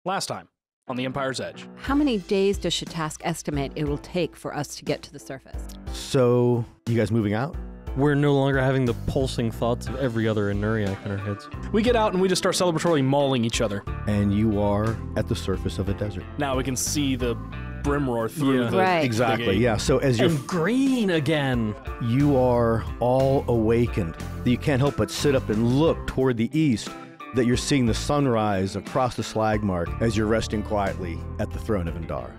last time on the Empire's Edge. How many days does Shatask estimate it will take for us to get to the surface? So, you guys moving out? We're no longer having the pulsing thoughts of every other Inuriac in our heads. We get out and we just start celebratorily mauling each other. And you are at the surface of a desert. Now we can see the Brimroar through the Right. Exactly, the gate. yeah. So as you're... And green again! You are all awakened. You can't help but sit up and look toward the east, that you're seeing the sunrise across the slag mark as you're resting quietly at the Throne of Indara.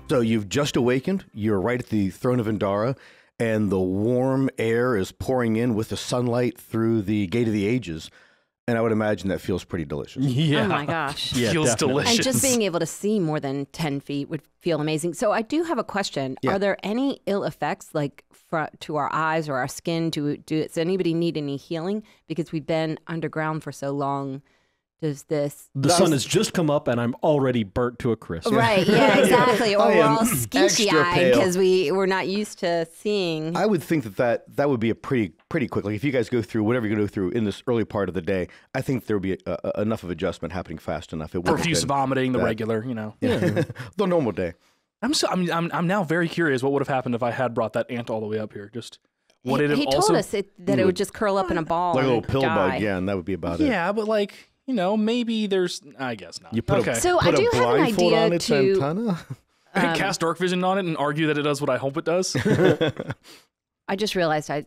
So you've just awakened, you're right at the Throne of Indara, and the warm air is pouring in with the sunlight through the Gate of the Ages. And I would imagine that feels pretty delicious. Yeah. Oh my gosh. Yeah, Feels definitely. delicious. And just being able to see more than 10 feet would feel amazing. So I do have a question. Yeah. Are there any ill effects like to our eyes or our skin? Does anybody need any healing? Because we've been underground for so long. Does this... The sun has just come up and I'm already burnt to a crisp. Right, yeah, exactly. Or I we're am all extra skeeshy-eyed pale. because we're not used to seeing. I would think that would be a pretty quick. Like if you guys go through whatever you go through in this early part of the day, I think there would be enough of adjustment happening fast enough. It Profuse vomiting, the regular, you know. Yeah. The normal day. I'm now very curious what would have happened if I had brought that ant all the way up here. Just would it have he also... told us that it would just curl up in a ball Like a little and pill die. bug, yeah, and that would be about it. Yeah, but like, you know, maybe there's... I guess not. You put okay. So I put do a have an blindfold idea on its to... antenna. Cast Dark Vision on it and argue that it does what I hope it does. I just realized I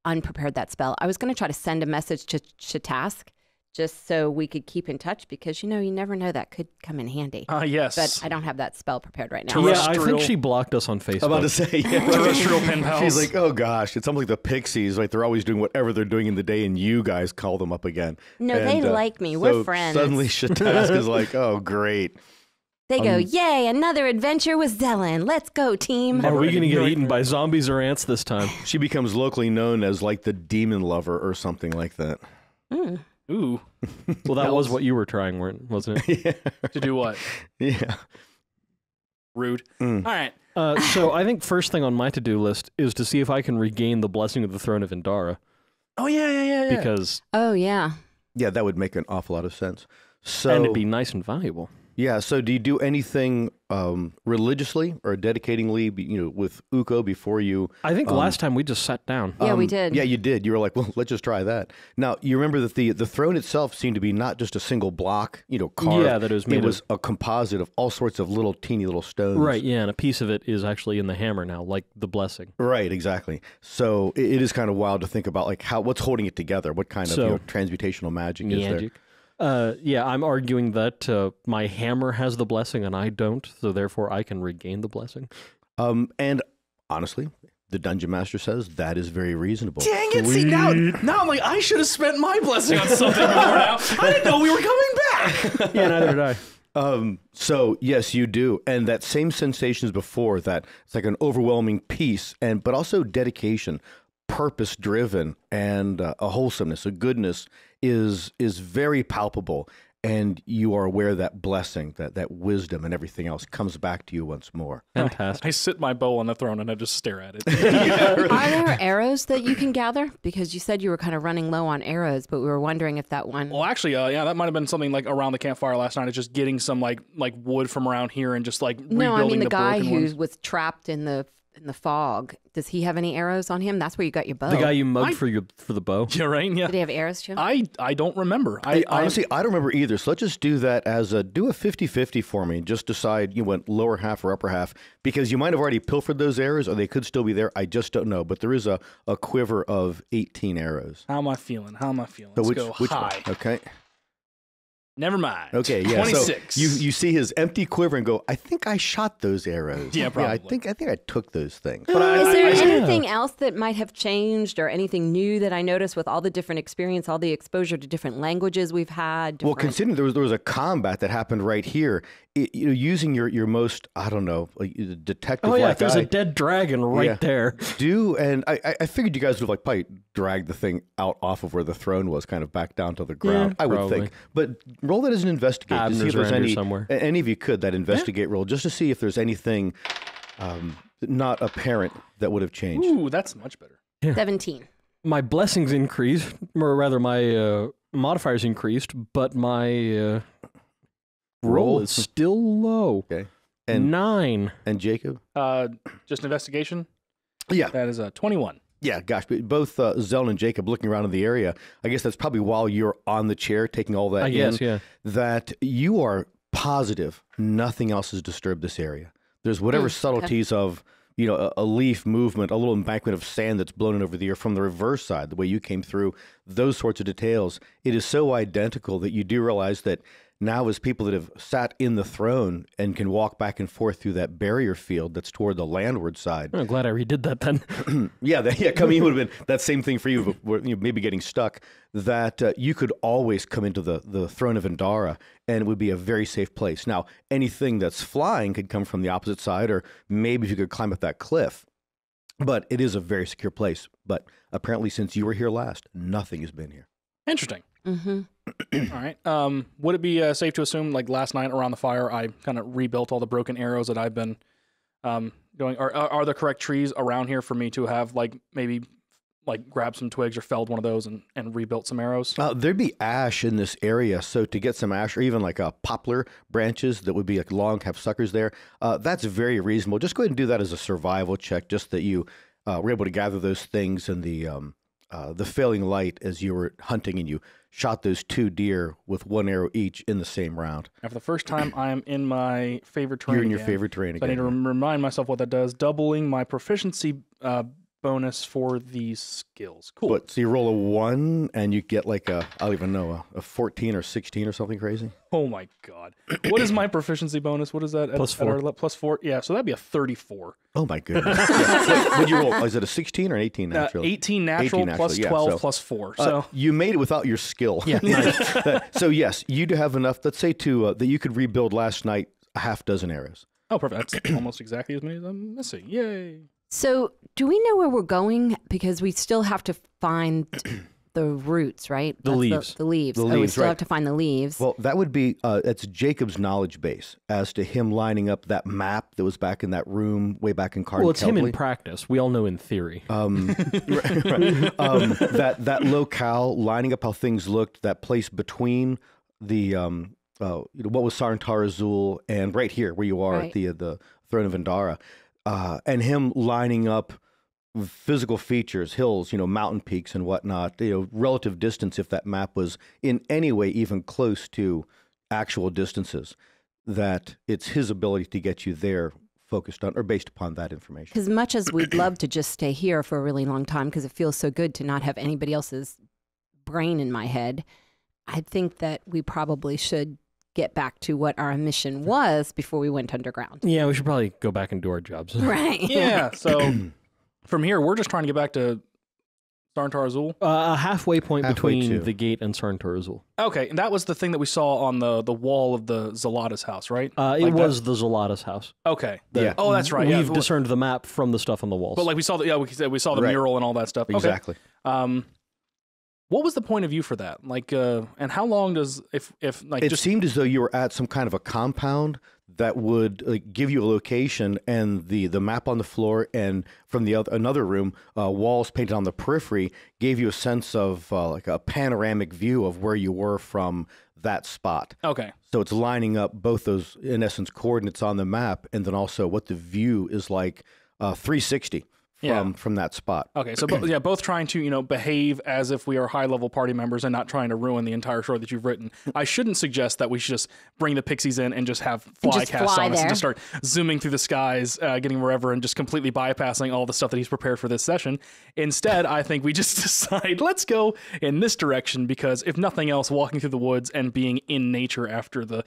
unprepared that spell. I was going to try to send a message to Shatask just so we could keep in touch because, you know, you never know, that could come in handy. Yes. But I don't have that spell prepared right now. Yeah, I Terrestrial- think she blocked us on Facebook. I'm about to say, yeah. Terrestrial pen pals. She's like, oh gosh, it's almost like the pixies. Like they're always doing whatever they're doing in the day, and you guys call them up again. No, And, they like me. We're so friends. Suddenly, Shatask is like, oh great. They go, yay, another adventure with Zelen. Let's go, team. Are we going to get eaten by zombies or ants this time? She becomes locally known as like the demon lover or something like that. Ooh. Well, that was what you were trying, wasn't it? To do what? Yeah. Rude. Mm. All right. So I think first thing on my to-do list is to see if I can regain the blessing of the Throne of Indara. Oh, yeah. Because, Oh, yeah. Yeah, that would make an awful lot of sense. So, and it'd be nice and valuable. yeah, so do you do anything religiously or dedicatingly, with Uko before you? I think last time we just sat down. Yeah, we did. Yeah, you did. You were like, well, let's just try that. Now, you remember that the throne itself seemed to be not just a single block, carved. Yeah, that it was made It was a composite of all sorts of little teeny little stones. Right, yeah, and a piece of it is actually in the hammer now, like the blessing. Right, exactly. So it is kind of wild to think about, like, what's holding it together? What kind of transmutational magic is there? Magic. Yeah, I'm arguing that my hammer has the blessing and I don't, so therefore I can regain the blessing. And honestly, the dungeon master says that is very reasonable. Dang it. See, now I'm like, I should have spent my blessing on something before now. I didn't know we were coming back. Yeah, neither did I. So yes, you do, and that same sensation as before. That it's like an overwhelming peace, but also dedication, purpose-driven, and a wholesomeness, a goodness is very palpable. And you are aware that blessing, that wisdom, and everything else comes back to you once more. Fantastic. I sit my bow on the throne and I just stare at it. Are there arrows that you can gather? Because you said you were kind of running low on arrows, but we were wondering if that one... Well, actually, yeah, that might have been something like around the campfire last night. It's just getting some like wood from around here and just like rebuilding No, I mean the guy broken who ones. was trapped in the fog. Does he have any arrows on him? That's where you got your bow. The guy you mugged for the bow. Yeah, right? Yeah. Did he have arrows to him? I don't remember. Honestly, I don't remember either. So let's just do that as do a 50-50 for me. Just decide you went lower half or upper half, because you might have already pilfered those arrows or they could still be there. I just don't know. But there is a quiver of 18 arrows. How am I feeling? So Let's go high. One? Okay. Never mind. Okay, yeah. 26. So you see his empty quiver and go, I think I shot those arrows. Yeah, probably. I think I took those things. But Is there I- anything else that might have changed or anything new that I noticed with all the different experience, all the exposure to different languages we've had? Well, different- considering there was a combat that happened right here, using your most, I don't know, like detective. Oh yeah, like there's a dead dragon right there. And I figured you guys would have like probably dragged the thing out off of where the throne was, kind of back down to the ground. I would probably. think. But roll that as an investigate to see if Abner's there's around here any somewhere. any of you could that investigate roll just to see if there's anything not apparent that would have changed. Ooh, that's much better. 17. My blessings increased, or rather my modifiers increased, but my roll is still low. Okay. And 9. And Jacob? Just investigation. Yeah. That is a 21. Yeah, gosh, both Zell and Jacob looking around in the area, I guess that's probably while you're on the chair taking all that that you are positive nothing else has disturbed this area. There's whatever subtleties of, a leaf movement, a little embankment of sand that's blown in over the ear from the reverse side, the way you came through, those sorts of details. It is so identical that you do realize that now as people that have sat in the throne and can walk back and forth through that barrier field that's toward the landward side. I'm glad I redid that then. Coming in would have been that same thing for you, but maybe getting stuck, that you could always come into the Throne of Indara and it would be a very safe place. Now, anything that's flying could come from the opposite side, or maybe if you could climb up that cliff. But it is a very secure place. But apparently since you were here last, nothing has been here. Interesting. Mm-hmm. All right. Would it be safe to assume, like last night around the fire, I kind of rebuilt all the broken arrows that I've been doing? Are there correct trees around here for me to have, maybe grab some twigs or felled one of those and rebuilt some arrows? There'd be ash in this area, so to get some ash, or even poplar branches that would be long, have suckers there, that's very reasonable. Just go ahead and do that as a survival check, just that you were able to gather those things in the failing light as you were hunting, and you shot those 2 deer with 1 arrow each in the same round. Now, for the first time, I am in my favorite terrain. You're in your favorite terrain again. I need to remind myself what that does. Doubling my proficiency bonus for these skills. Cool. So you roll a 1 and you get I don't even know, a 14 or 16 or something crazy? Oh my God. What is my proficiency bonus? What is that? +4. +4. Yeah, so that'd be a 34. Oh my goodness. What'd you roll? Is it a 16 or an 18 natural? 18 natural, 18 plus 12 plus 4. So you made it without your skill. Yeah. Nice. So yes, you do have enough, let's say that you could rebuild last night a half dozen arrows. Oh, perfect. That's almost exactly as many as I'm missing. Yay. So do we know where we're going? Because we still have to find the roots, right? The leaves. The leaves. The we leaves, still right. have to find the leaves. Well, that would be, it's Jacob's knowledge base as to him lining up that map that was back in that room way back in Cardin. Well, it's him in practice. We all know in theory. Right. That locale, lining up how things looked, that place between the, what was Sarantara Azul and right here where you are at the Throne of Indara, and him lining up physical features, hills, mountain peaks and whatnot, relative distance, if that map was in any way even close to actual distances, that it's his ability to get you there focused on or based upon that information. As much as we'd love to just stay here for a really long time because it feels so good to not have anybody else's brain in my head, I think that we probably should get back to what our mission was before we went underground. Yeah, we should probably go back and do our jobs. Right. Yeah, so from here, we're just trying to get back to Sarantara Azul. A halfway point between to. the gate and Sarantara Azul. Okay, and that was the thing that we saw on the wall of the Zalata's house, right? It was the Zalata's house. Okay. Yeah. Oh, that's right. We've discerned the map from the stuff on the walls. But we saw we saw the Right. mural and all that stuff. Okay. Exactly. What was the point of view for that? And how long does It seemed as though you were at some kind of a compound that would give you a location, and the map on the floor, and from another room, walls painted on the periphery gave you a sense of a panoramic view of where you were from that spot. Okay. So it's lining up both those, in essence, coordinates on the map, and then also what the view is like 360 from that spot. Okay, so both trying to behave as if we are high level party members and not trying to ruin the entire story that you've written. I shouldn't suggest that we should just bring the pixies in and just have fly cast on us and just start zooming through the skies, getting wherever, and just completely bypassing all the stuff that he's prepared for this session. Instead, I think we just decide, let's go in this direction, because if nothing else, walking through the woods and being in nature after the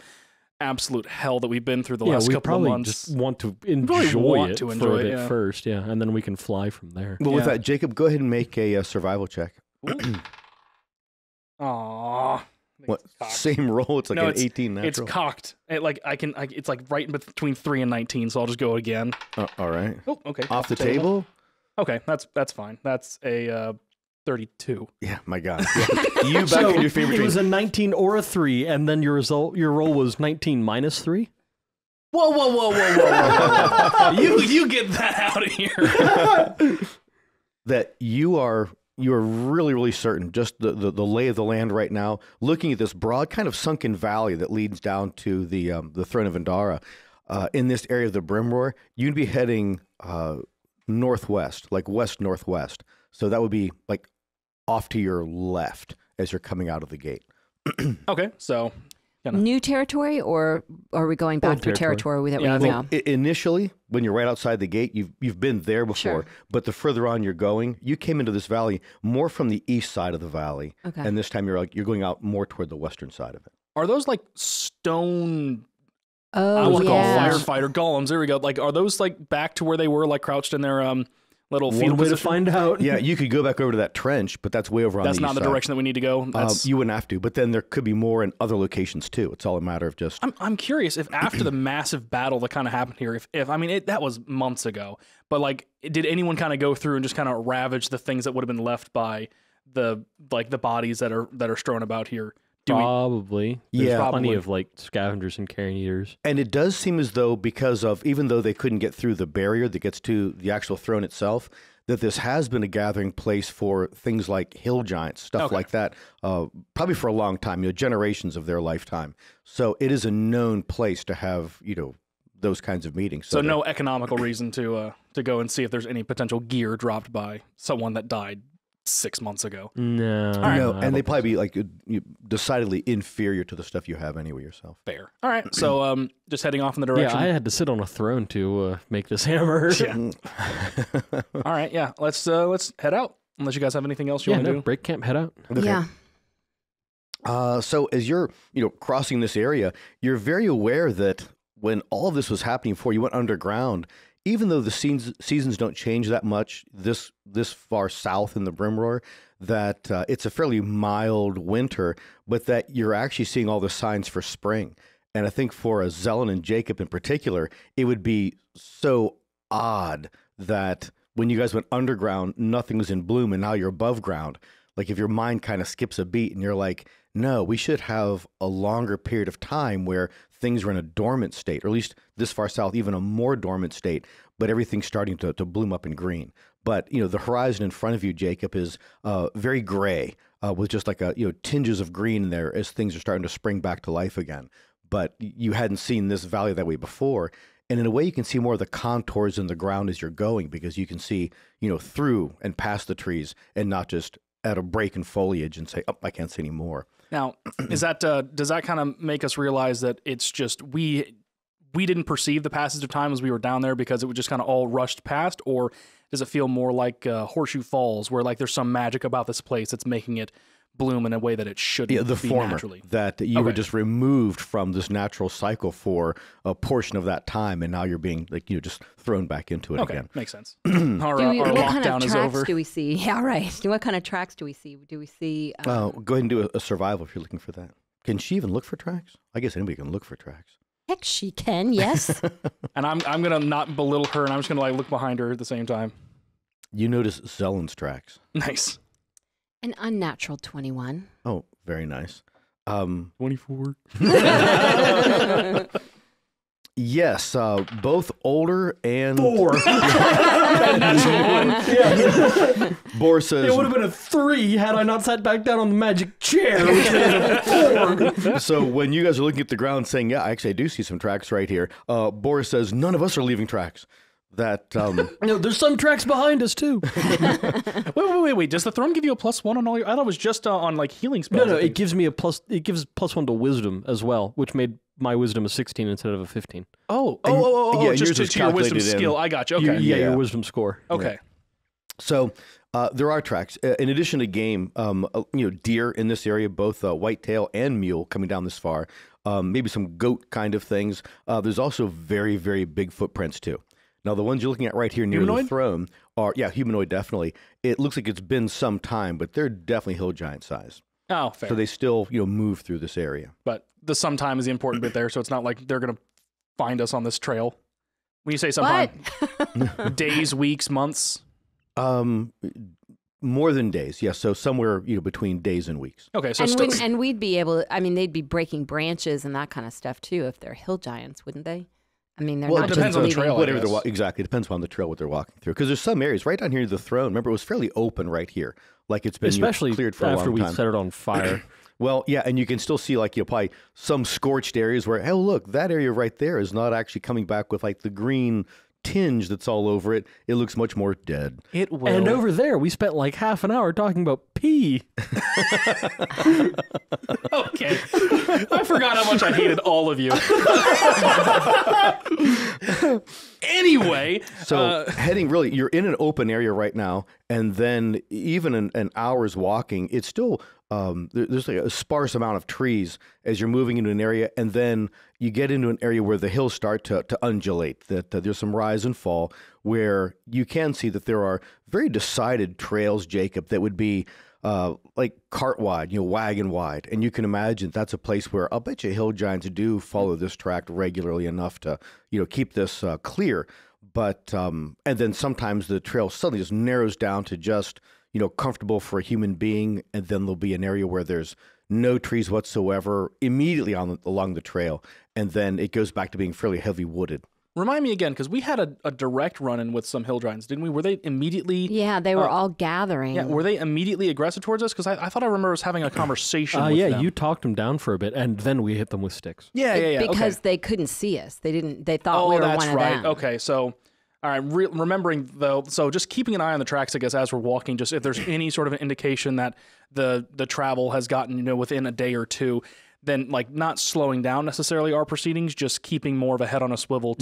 absolute hell that we've been through the last couple of months. Just want to enjoy it for a bit first, and then we can fly from there. Well, with that, Jacob, go ahead and make a survival check. Aww. What? Same roll? It's like an 18 natural. It's cocked. It's like right in between 3 and 19, so I'll just go again. All right. Oh, okay. Off the table? Okay, that's fine. That's a 32. Yeah, my God. Yeah. You back in your favorite It dream. was a 19 or a 3, and then your roll was 19 minus 3? Whoa. You get that out of here. That you are, you are really, really certain, just the lay of the land right now, looking at this broad kind of sunken valley that leads down to the Throne of Indara, in this area of the Brimroar, you'd be heading northwest, like west-northwest. So that would be like off to your left as you're coming out of the gate. Okay, so... New territory, or are we going back to territory that we know? Initially, when you're right outside the gate, you've been there before. Sure. But the further on you're going, you came into this valley more from the east side of the valley, and this time you're going out more toward the western side of it. Are those like stone? Oh, I want to call firefighter golems. There we go. Like, are those like back to where they were, like crouched in their little field way to find out. Yeah, you could go back over to that trench, but that's way over on the east side. That's not the direction that we need to go. You wouldn't have to, but then there could be more in other locations too. It's all a matter of just... I'm curious if after the massive battle that kind of happened here, if I mean, that was months ago, but like, did anyone kind of go through and just kind of ravage the things that would have been left by the bodies that are strewn about here? Probably. There's plenty of like scavengers and carrion eaters. And it does seem as though, because of, even though they couldn't get through the barrier that gets to the actual throne itself, that this has been a gathering place for things like hill giants, stuff like that, probably for a long time, generations of their lifetime. So it is a known place to have, those kinds of meetings. So no economical reason to go and see if there's any potential gear dropped by someone that died 6 months ago. No. No, and they probably be like decidedly inferior to the stuff you have anyway yourself. Fair. All right. So just heading off in the direction. Yeah, I had to sit on a throne to make this hammer. Yeah. All right. Yeah. Let's head out. Unless you guys have anything else you want to do. Break camp, head out. Okay. Yeah. So as you're crossing this area, you're very aware that when all of this was happening before you went underground, even though the seasons don't change that much this far south in the Brimroar, that it's a fairly mild winter, but that you're actually seeing all the signs for spring. And I think for Zelen and Jacob in particular, it would be so odd that when you guys went underground, nothing was in bloom, and now you're above ground. Like if your mind kind of skips a beat and you're like, no, we should have a longer period of time where things are in a dormant state, or at least this far south, even a more dormant state, but everything's starting to bloom up in green. But, the horizon in front of you, Jacob, is very gray with just like tinges of green in there as things are starting to spring back to life again. But you hadn't seen this valley that way before. And in a way, you can see more of the contours in the ground as you're going, because you can see, through and past the trees and not just at a break in foliage and say, oh, I can't see any more. Now, is that does that kind of make us realize that it's just we didn't perceive the passage of time as we were down there because it was just kind of all rushed past, or does it feel more like Horseshoe Falls, where like there's some magic about this place that's making it bloom in a way that it shouldn't? Yeah, the be former, naturally. that you were just removed from this natural cycle for a portion of that time, and now you're being just thrown back into it again. Makes sense. What lockdown kind of is tracks over. do we see? Yeah, right. What kind of tracks do we see? Do we see? Go ahead and do a survival if you're looking for that. Can she even look for tracks? I guess anybody can look for tracks. Heck, she can. Yes. And I'm gonna not belittle her, and I'm just gonna like look behind her at the same time. You notice Zelen's tracks. Nice. An unnatural 21. Oh, very nice. 24. Yes, both older and 4. Bor says It would have been a 3 had I not sat back down on the magic chair. Which is a 4. So when you guys are looking at the ground saying, yeah, actually I do see some tracks right here, Boris says, none of us are leaving tracks. That No, there's some tracks behind us too. Wait. Does the throne give you a +1 on all your? I thought it was just on like healing spells. No, it gives me a plus. It gives +1 to wisdom as well, which made my wisdom a 16 instead of a 15. Yeah, just yours to your wisdom calculated in. skill. I got you. Okay. Your wisdom score. Okay. So there are tracks. In addition to game, deer in this area, both whitetail and mule coming down this far. Maybe some goat kind of things. There's also very, very big footprints too. Now, the ones you're looking at right here near Humanoid? the throne are, humanoid definitely. It looks like it's been some time, but they're definitely hill giant size. Oh, fair. So they still, move through this area. But the sometime is the important bit there, so it's not like they're going to find us on this trail. When you say sometime, days, weeks, months? More than days, yes. So somewhere, between days and weeks. Okay, so and we'd be able, they'd be breaking branches and that kind of stuff too if they're hill giants, wouldn't they? I mean, they're not it depends just on the leaving. trail. Whatever exactly. It depends on the trail, what they're walking through. Because there's some areas right down here, the throne, remember, it was fairly open right here. like it's been especially cleared for a long time. after we set it on fire. Well, yeah, and you can still see like probably some scorched areas where, oh look, that area right there is not actually coming back with like the green tinge that's all over it. It looks much more dead. It will. And over there, we spent like half an hour talking about pee. Okay. I forgot how much I hated all of you. Anyway. So heading really, you're in an open area right now, and then even an hour's walking, it's still, there's like a sparse amount of trees as you're moving into an area, and then you get into an area where the hills start to undulate, that there's some rise and fall, where you can see that there are very decided trails, Jacob, that would be like cart wide, wagon wide. And you can imagine that's a place where I'll bet you hill giants do follow this track regularly enough to, keep this clear. But, and then sometimes the trail suddenly just narrows down to just, comfortable for a human being. And then there'll be an area where there's no trees whatsoever immediately along the trail. And then it goes back to being fairly heavy wooded. Remind me again, because we had a direct run-in with some hill giants, didn't we? Were they immediately... Yeah, they were all gathering. Yeah, were they immediately aggressive towards us? Because I thought I remember us having a conversation with them. You talked them down for a bit, and then we hit them with sticks. Yeah. Because they couldn't see us. They thought we were one of them. Okay, so... All right, remembering, though, so just keeping an eye on the tracks, I guess, as we're walking, just if there's any sort of an indication that the travel has gotten, within a day or two, then, like, not slowing down necessarily our proceedings, just keeping more of a head on a swivel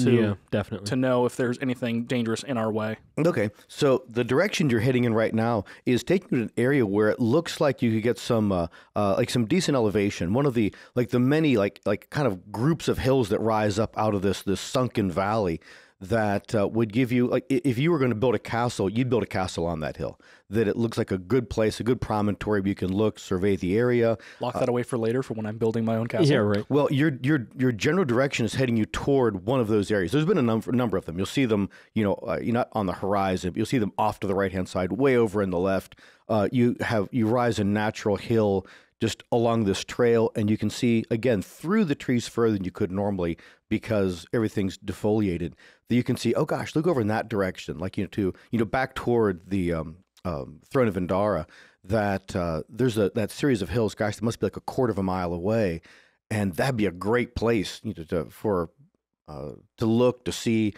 definitely, to know if there's anything dangerous in our way. Okay, so the direction you're heading in right now is taking you to an area where it looks like you could get some some decent elevation. One of the many kind of groups of hills that rise up out of this sunken valley that would give you, like, if you were going to build a castle, you'd build a castle on that hill. That it looks like a good place, a good promontory where you can look, survey the area. Lock that away for later for when I'm building my own castle. Yeah, right. Well, your general direction is heading you toward one of those areas. There's been a number of them. You'll see them, you're not on the horizon, but you'll see them off to the right-hand side, way over in the left. You rise a natural hill just along this trail, and you can see, again, through the trees further than you could normally because everything's defoliated. That you can see, oh gosh, look over in that direction, like, back toward the Throne of Indara, that there's that series of hills, gosh, that must be like a quarter of a mile away, and that'd be a great place to look, to see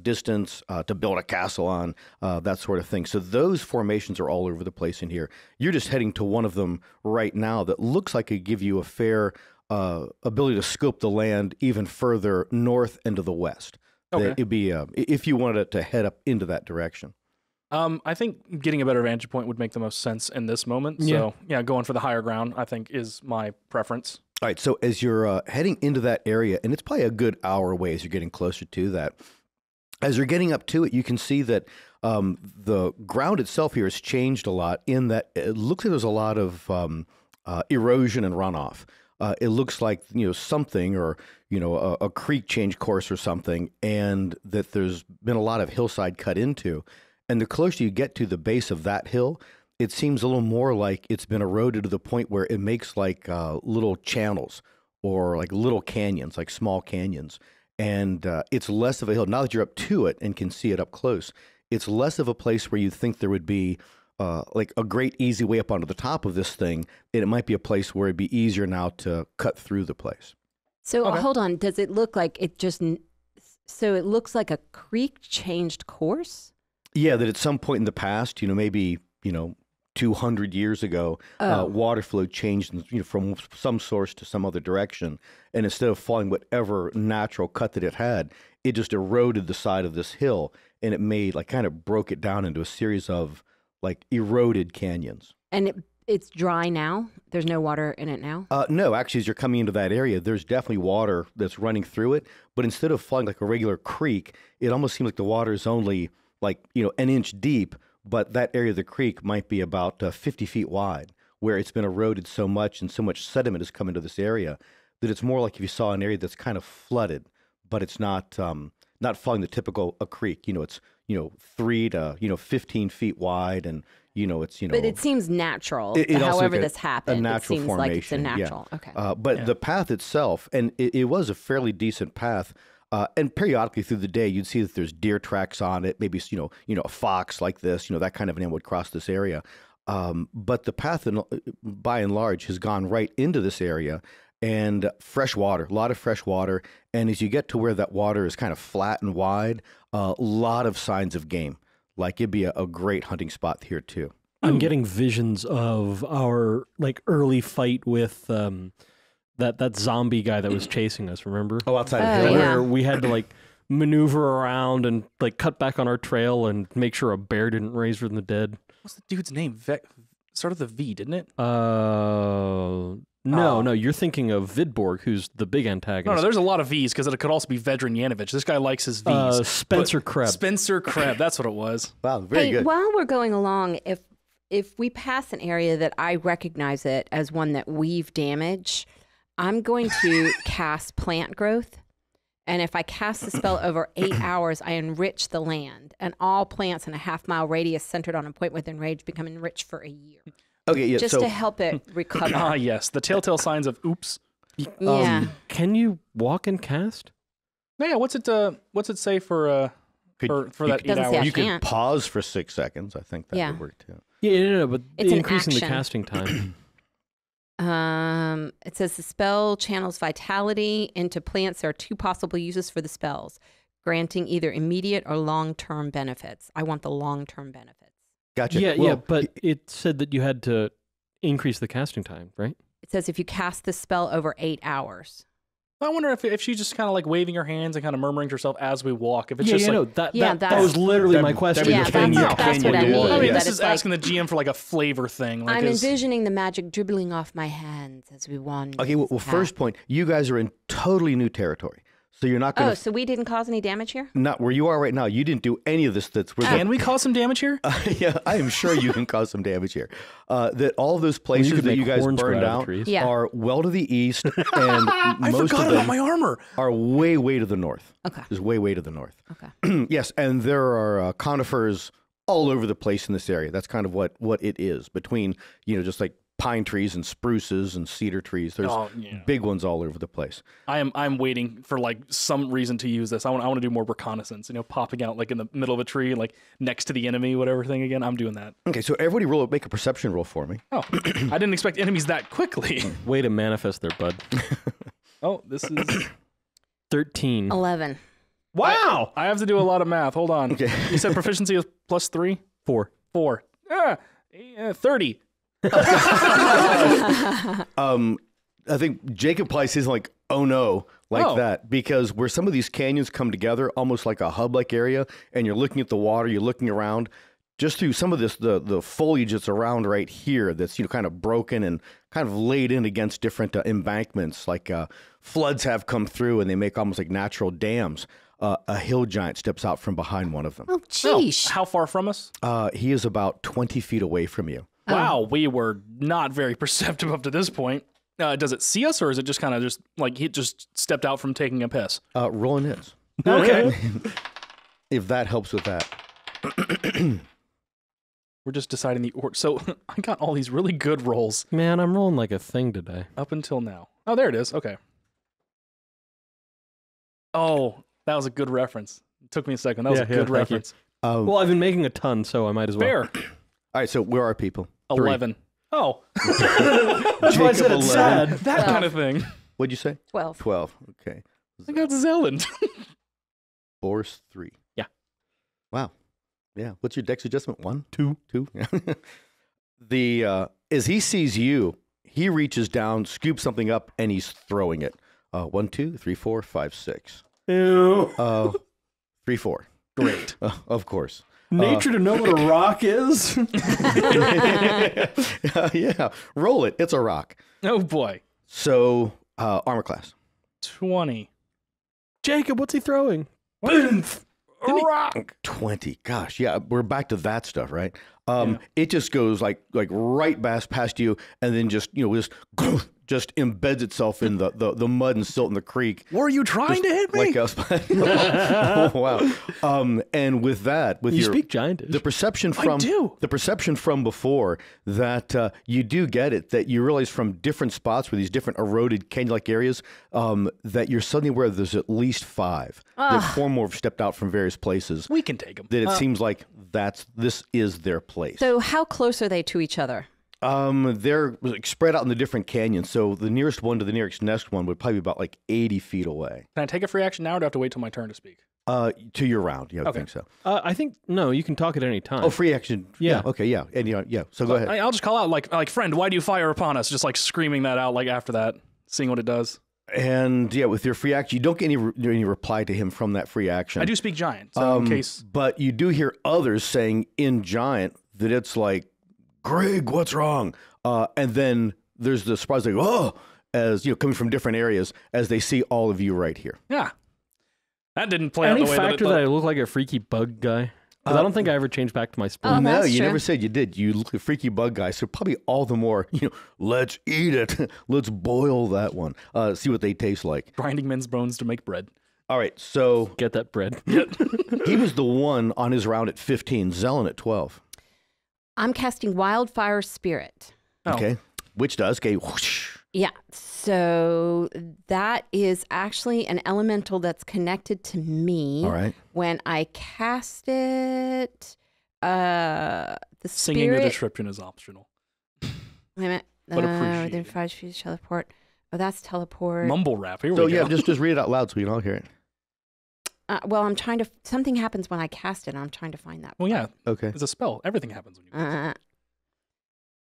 distance, to build a castle on, that sort of thing. So those formations are all over the place in here. You're just heading to one of them right now that looks like it give you a fair ability to scope the land even further north and to the west. Okay. It'd be if you wanted to head up into that direction. I think getting a better vantage point would make the most sense in this moment. So, going for the higher ground, I think, is my preference. All right, so as you're heading into that area, and it's probably a good hour away as you're getting closer to that, as you're getting up to it, you can see that the ground itself here has changed a lot in that it looks like there's a lot of erosion and runoff. It looks like, something or, a creek changed course or something, and that there's been a lot of hillside cut into. And the closer you get to the base of that hill, it seems a little more like it's been eroded to the point where it makes like little channels or like little canyons, like small canyons. And it's less of a hill. Now that you're up to it and can see it up close, it's less of a place where you think there would be like a great easy way up onto the top of this thing. And it might be a place where it'd be easier now to cut through the place. So hold on. Does it look like so it looks like a creek changed course? Yeah, that at some point in the past, maybe, 200 years ago, water flow changed from some source to some other direction. And instead of following whatever natural cut that it had, it just eroded the side of this hill. And it made, kind of broke it down into a series of, eroded canyons. And it's dry now? There's no water in it now? No, actually, as you're coming into that area, there's definitely water that's running through it. But instead of flowing like a regular creek, it almost seems like the water is only an inch deep, but that area of the creek might be about 50 feet wide, where it's been eroded so much and so much sediment has come into this area that it's more like if you saw an area that's kind of flooded, but it's not following the typical a creek. It's 3 to 15 feet wide, and it's But it seems natural. However this happened, it seems formation, like it's a natural. Yeah. Okay. But the path itself, and it was a fairly decent path. And periodically through the day, you'd see that there's deer tracks on it. Maybe a fox like this, that kind of animal would cross this area. But the path, by and large, has gone right into this area. And fresh water, a lot of fresh water. And as you get to where that water is kind of flat and wide, a lot of signs of game. Like it'd be a great hunting spot here too. I'm getting visions of our like early fight with that zombie guy that was chasing us. Remember? Oh, outside of Hill, where we had to like maneuver around and like cut back on our trail and make sure a bear didn't raise from the dead. What's the dude's name? Started with a V, didn't it? No, you're thinking of Vidborg, who's the big antagonist. No, there's a lot of V's because it could also be Vedran Yanovich. This guy likes his V's. Spencer Kreb. Spencer Kreb, that's what it was. Wow, very good. While we're going along, if we pass an area that I recognize it as one that we've damaged, I'm going to cast plant growth. And if I cast the spell over 8 hours, I enrich the land. And all plants in a half-mile radius centered on a point within range become enriched for a year. Okay, yeah. Just to help it recover. Ah, yes. The telltale signs of oops. Yeah. Can you walk and cast? No, yeah. What's it say for that 8 hours? You could pause for 6 seconds. I think that would work too. Yeah, no, but it's increasing the casting time. It says the spell channels vitality into plants. There are 2 possible uses for the spells, granting either immediate or long-term benefits. I want the long-term benefits. Gotcha. Yeah, but it said that you had to increase the casting time, right? It says if you cast the spell over 8 hours. I wonder if she's just kind of like waving her hands and kind of murmuring to herself as we walk. If it's that was literally my question. That's what I mean. I mean, this is asking the GM for like a flavor thing. Like I'm envisioning the magic dribbling off my hands as we wander. Okay, well, first point, you guys are in totally new territory. So you're not going to... Oh, so we didn't cause any damage here? Not where you are right now. You didn't do any of this. Can we cause some damage here? Yeah, I am sure you can cause some damage here. That all of those places that you guys burned out are well to the east, and most of them my armor. Are way, way to the north. Okay. Is way, way to the north. Okay. Yes, and there are conifers all over the place in this area. That's kind of what it is, between, just like pine trees and spruces and cedar trees. There's big ones all over the place. I'm waiting for like some reason to use this. I want to do more reconnaissance, popping out like in the middle of a tree, like next to the enemy, whatever thing again. I'm doing that. Okay, so everybody make a perception roll for me. Oh, I didn't expect enemies that quickly. Way to manifest there, bud. Oh, this is 13. 11. Wow. I have to do a lot of math. Hold on. Okay. You said proficiency is +3? 4. 30. I think Jacob probably says like, oh no, that, because where some of these canyons come together, almost like a hub-like area, and you're looking at the water, you're looking around, just through some of this, the foliage that's around right here that's, kind of broken and kind of laid in against different embankments, like floods have come through and they make almost like natural dams. A hill giant steps out from behind one of them. Oh, jeez. How far from us? He is about 20 feet away from you. Wow, we were not very perceptive up to this point. Does it see us, or is it just kind of just like he just stepped out from taking a piss? Rolling hits. Okay. If that helps with that. We're just deciding the order. So I got all these really good rolls. Man, I'm rolling like a thing today. Up until now. Oh, there it is. Okay. Oh, that was a good reference. It took me a second. That was a good reference. Well, I've been making a ton, so I might as well. Fair. All right, so where are people? 11. 3. Oh. That's why I said it's sad. That kind of thing. What'd you say? 12. 12. Okay. I got Zeland. Force 3. Yeah. Wow. Yeah. What's your dex adjustment? 1? 2? 2? As he sees you, he reaches down, scoops something up, and he's throwing it. 1, 2, 3, 4, 5, 6. Ew. 3, 4. Great. Of course. Nature to know what a rock is? Yeah. Roll it. It's a rock. Oh, boy. So, armor class. 20. Jacob, what's he throwing? Boom. A rock. 20. Gosh, yeah. We're back to that stuff, right? It just goes like right past you, and then just just embeds itself in the mud and silt in the creek. Were you trying to hit me? Oh, wow. And with that, you speak giantish. The perception from before that you do get it, that you realize from different spots where these different eroded canyon-like areas that you're suddenly aware there's at least 5. That 4 more have stepped out from various places. We can take them. That it seems like this is their place. So how close are they to each other? They're spread out in the different canyons. So the nearest one to the nearest next one would probably be about like 80 feet away. Can I take a free action now, or do I have to wait till my turn to speak? To your round. Yeah, I think so. I think no. You can talk at any time. Oh, free action. Yeah. Okay. Yeah. And yeah. So go ahead. I'll just call out like, friend, why do you fire upon us? Just like screaming that out, like after that, seeing what it does. And yeah, with your free action, you don't get any reply to him from that free action. I do speak giant, so in case. But you do hear others saying in giant that it's like, Greg, what's wrong? And then there's the surprise, like, oh, as coming from different areas as they see all of you right here. Yeah. That didn't play out Any the way factor that I look like a freaky bug guy? Because I don't think I ever changed back to my spell. Oh, No, that's you true. never said you did. You look a freaky bug guy, so probably all the more, let's eat it. Let's boil that one. See what they taste like. grinding men's bones to make bread. All right, so Get that bread. he was the one on his round at 15, Zelen at 12. I'm casting Wildfire Spirit. Oh. Okay, which does, okay, whoosh. Yeah, so that is actually an elemental that's connected to me. All right. When I cast it, the Singing spirit. the description is optional. Wait a minute. But appreciated. Within 5 feet, teleport. Oh, that's teleport. Mumble rap. Here So we yeah, go. just read it out loud so we can all hear it. Well, I'm trying to. Something happens when I cast it. And I'm trying to find that. Well, yeah, Okay. it's a spell. Everything happens when you cast it.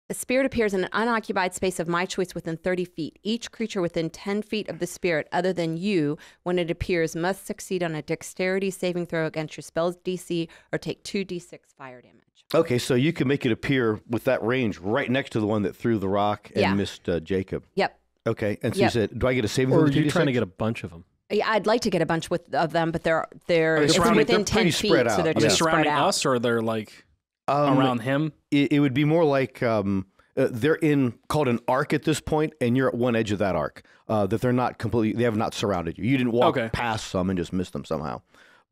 The spirit appears in an unoccupied space of my choice within 30 feet. Each creature within 10 feet of the spirit, other than you, when it appears, must succeed on a dexterity saving throw against your spell's DC or take 2d6 fire damage. Okay, so you can make it appear with that range right next to the one that threw the rock and missed Jacob. Yep. Okay, and so Yep. you said, do I get a saving Or throw? are you trying to get a bunch of them? Yeah, I'd like to get a bunch of them, but they're it's surrounding- within they're 10 pretty feet, spread so out. they're Are they just spread surrounding out. us, or they're like around him? It would be more like they're called an arc at this point, and you're at one edge of that arc. That they're not completely, they have not surrounded you. You didn't walk past some and just miss them somehow.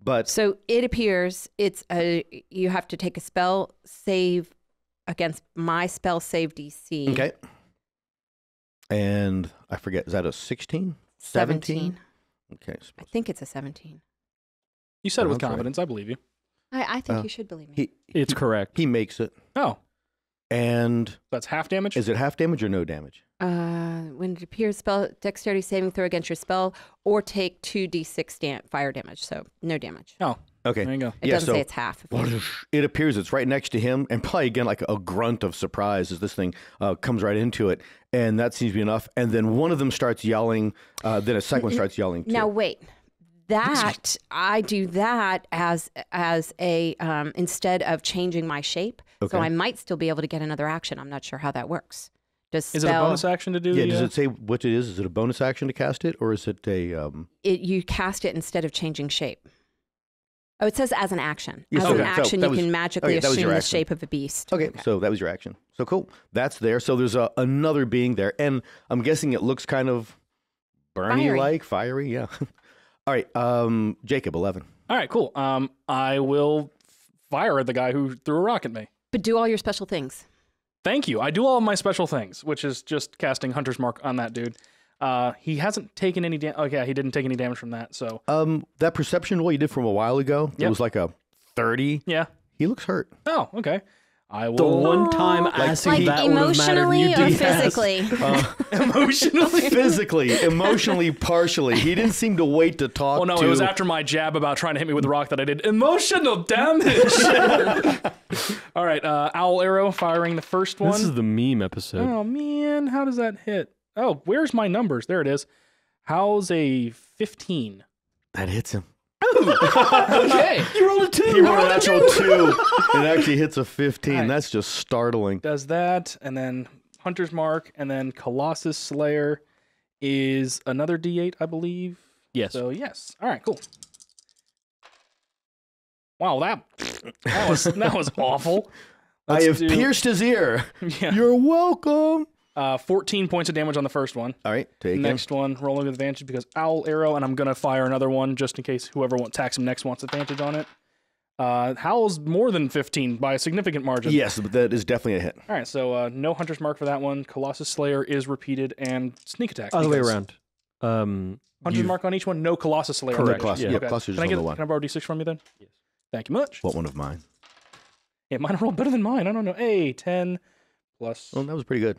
But So it appears you have to take a spell save against my spell save DC. okay. And I forget, is that a 16? 17. Okay. I think it's a 17. You said it with That's right. confidence. I believe you. I think you should believe me. It's correct. He makes it. Oh, And that's half damage? is it half damage or no damage? When it appears, spell dexterity saving throw against your spell, or take 2d6 fire damage. So no damage. Oh, Okay. there you go. It doesn't say it's half. It appears it's right next to him, and probably again like a grunt of surprise as this thing comes right into it, and that seems to be enough. And then one of them starts yelling, then a second one starts yelling too. Now wait, that I do that as a instead of changing my shape, Okay. so I might still be able to get another action. I'm not sure how that works. Is it a bonus action to do? Yeah, the, does it say what it is? Is it a bonus action to cast it, or is it a? You cast it instead of changing shape. Oh, it says as an action. Yeah, As so an that- so action, that you was- can magically okay, that was assume your the action. shape of a beast. Okay, so that was your action. So cool, that's there. So there's another being there, and I'm guessing it looks kind of Bernie-like, fiery. Yeah. All right, Jacob, 11. All right, cool. I will fire at the guy who threw a rock at me. But do all your special things. Thank you. I do all of my special things, which is just casting Hunter's Mark on that dude. He hasn't taken any damage. Okay, he didn't take any damage from that. So That perception roll you did from a while ago, it Yep. was like a 30. yeah. He looks hurt. Oh, okay. I will. The one time acid Like that would have mattered. emotionally You or did. physically? emotionally. Physically, emotionally, partially. He didn't seem to wait to talk Oh no, to... it was after my jab about trying to hit me with the rock that I did emotional damage. All right, owl arrow firing the first one. This is the meme episode. Oh man, how does that hit? Oh, where's my numbers? There it is. How's a 15? That hits him. Okay. You rolled a 2. He rolled a natural 2. It actually hits a 15. Right. That's just startling. Does that, and then Hunter's Mark, and then Colossus Slayer is another D8, I believe. Yes. So yes. All right, cool. Wow, that was awful. I have do- pierced his ear. Yeah. You're welcome. 14 points of damage on the first one. All right, take him. Next one, rolling with advantage because owl arrow, and I'm gonna fire another one just in case whoever attacks him next wants advantage on it. Howl's more than 15 by a significant margin. Yes, but that is definitely a hit. All right, so no Hunter's Mark for that one. Colossus Slayer is repeated, and sneak attack. Other way because around. Hunter's Mark on each one, no Colossus Slayer. on Correct, each. Colossus, yeah. yeah, Okay. Colossus is Can I on the one. Can I borrow D6 from you then? Yes. Thank you much. What one of mine? It might have rolled better than mine. I don't know. Hey, 10 plus. Oh, that was pretty good.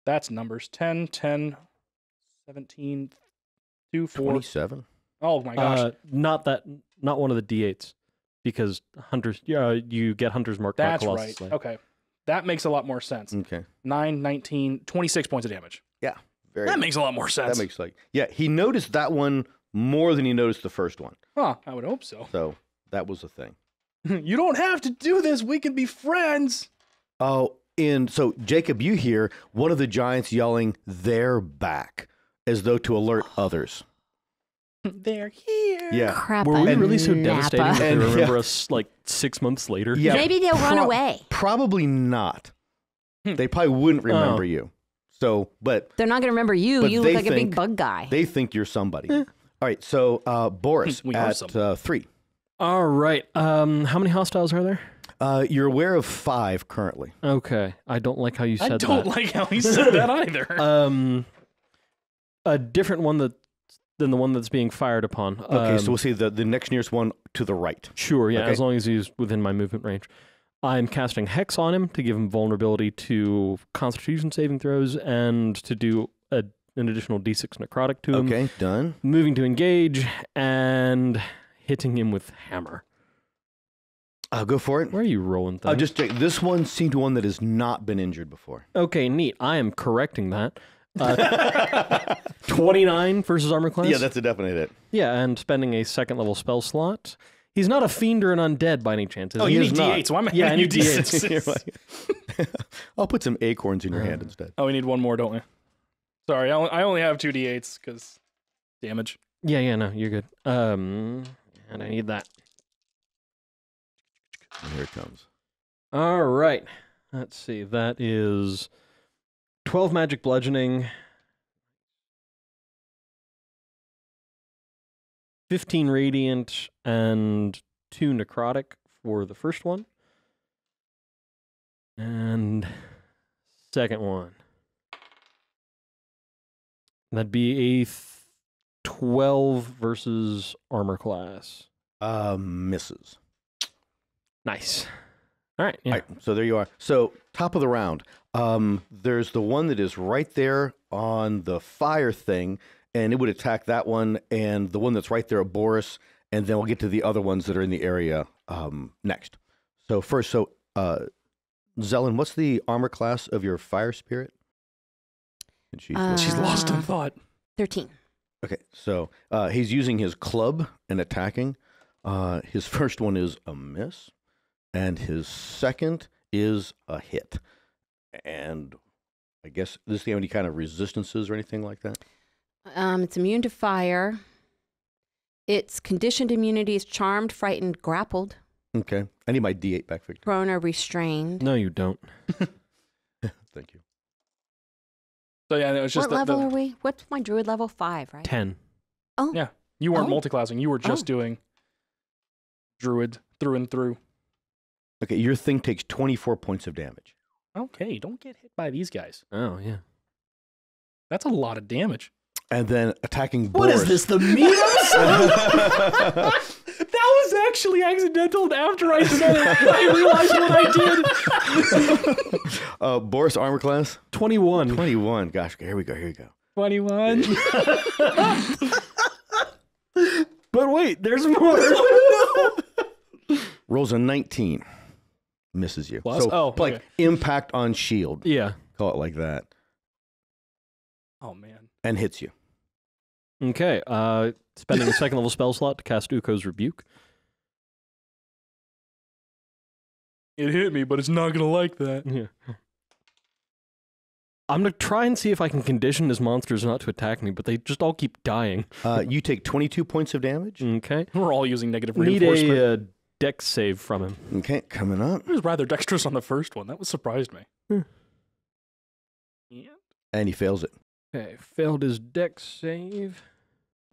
That's numbers. 10, 10, 17, 2, 4. 27. Oh my gosh. Not one of the D8s, because hunters. You get hunters marked by That's Colossus right. Slayer. Okay. That makes a lot more sense. Okay. 9, 19, 26 points of damage. Yeah. Very That good. makes a lot more sense. That makes he noticed that one more than he noticed the first one. Huh, I would hope so. So that was the thing. You don't have to do this. We can be friends. Oh, and so Jacob, you hear one of the giants yelling, "They're back," as though to alert others. They're here. Yeah. Crap. Were we I'm really so Napa. devastating that they And- remember us like 6 months later? Yeah. Maybe they'll run away. Probably not. Hmm. They probably wouldn't remember you. So, but They're not going to remember you. But You they look like a big think- bug guy. they think you're somebody. All right. So, Boris We are at somebody. 3. All right. How many hostiles are there? You're aware of 5 currently. Okay. I don't like how you said I don't that. like how he said that either. A different one than the one that's being fired upon. Okay, so we'll see the next nearest one to the right. Sure, yeah, Okay. as long as he's within my movement range. I'm casting Hex on him to give him vulnerability to Constitution saving throws and to do an additional D6 necrotic to him. Okay, done. Moving to engage and hitting him with hammer. I'll go for it. Where are you rolling things? I'll just check. This one seemed one that has not been injured before. Okay, neat. I am correcting that. 29 versus armor class? Yeah, that's a definite hit. Yeah, and spending a second level spell slot. He's not a fiend or an undead by any chance, is Oh, he? you is need not. D8, so I'm Yeah, I handing you need D8s. You're D6. like- I'll put some acorns in your hand instead. Oh, we need one more, don't we? Sorry, I only have 2 D8s because damage. Yeah, no, you're good. And I need that. And here it comes. All right. Let's see. That is 12 magic bludgeoning, 15 radiant, and 2 necrotic for the first one. And second one. That'd be a 12 versus armor class. Misses. Nice. All right. Yeah. All right, so there you are. So top of the round. There's the one that is right there on the fire thing, and it would attack that one, and the one that's right there at Boris, and then we'll get to the other ones that are in the area next. So first, Zelen, what's the armor class of your fire spirit? And She's lost in thought. 13. Okay, so he's using his club and attacking. His first one is a miss, and his second is a hit. And I guess does he have any kind of resistances or anything like that? It's immune to fire. Its conditioned immunity is charmed, frightened, grappled, Okay, I need my D8 back, Victor. thrown, or restrained. No, you don't. Thank you. So yeah, it was just What level are we? What's my druid level? 5, right? 10. Oh, Yeah, you weren't Oh. multiclassing. You were just Oh. doing druid through and through. Okay, your thing takes 24 points of damage. Okay, don't get hit by these guys. Oh, yeah. That's a lot of damage. And then attacking What Boris. is this, the meat That was actually accidental. And after I said it, I realized what I did. Boris armor class? 21. 21. Gosh, here we go. 21. But wait, there's more. Rolls a 19. Misses you. Plus? So, Oh, like okay. impact on shield. Yeah. Call it like that. Oh man. And hits you. Okay. Spending a second level spell slot to cast Uko's Rebuke. It hit me, but it's not gonna like that. Yeah. I'm going to try and see if I can condition his monsters not to attack me, but they just all keep dying. You take 22 points of damage. Okay. We're all using negative Need reinforcement. a dex save from him. Okay, coming up. I was rather dexterous on the first one. That was surprised me. Hmm. Yeah. And he fails it. Okay. Failed his dex save.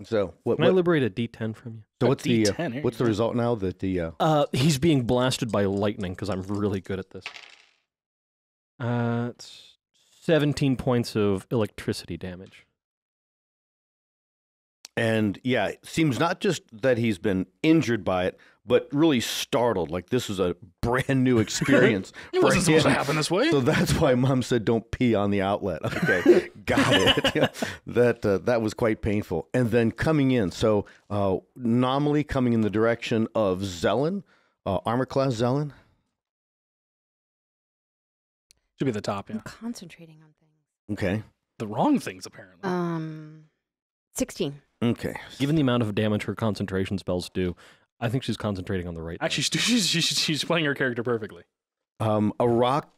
So what? Can I liberate a d10 from you? So A what's the D10, here what's you the go. result now that the He's being blasted by lightning because I'm really good at this. It's 17 points of electricity damage. And yeah, it seems not just that he's been injured by it, but really startled. Like this was a brand new experience. It wasn't supposed to happen this way. So that's why Mom said, "Don't pee on the outlet." Okay, got it. Yeah, that was quite painful. And then coming in, so nominally coming in the direction of Zelen, armor class Zelen. Should be the top. Yeah. I'm concentrating on things. Okay. The wrong things apparently. 16. Okay. Given the amount of damage her concentration spells do, I think she's concentrating on the right Actually, she's playing her character perfectly. A rock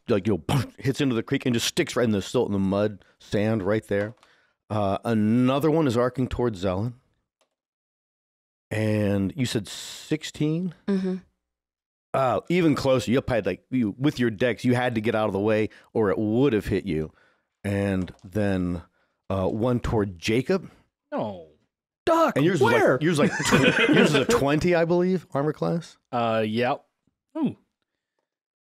hits into the creek and just sticks right in the silt and the mud, sand right there. Another one is arcing towards Zelen. And you said 16? Mm-hmm. Even closer. You had with your dex, you had to get out of the way or it would have hit you. And then one toward Jacob. No. Duck, and yours where? Was yours is a 20, I believe, armor class. Yeah. Ooh.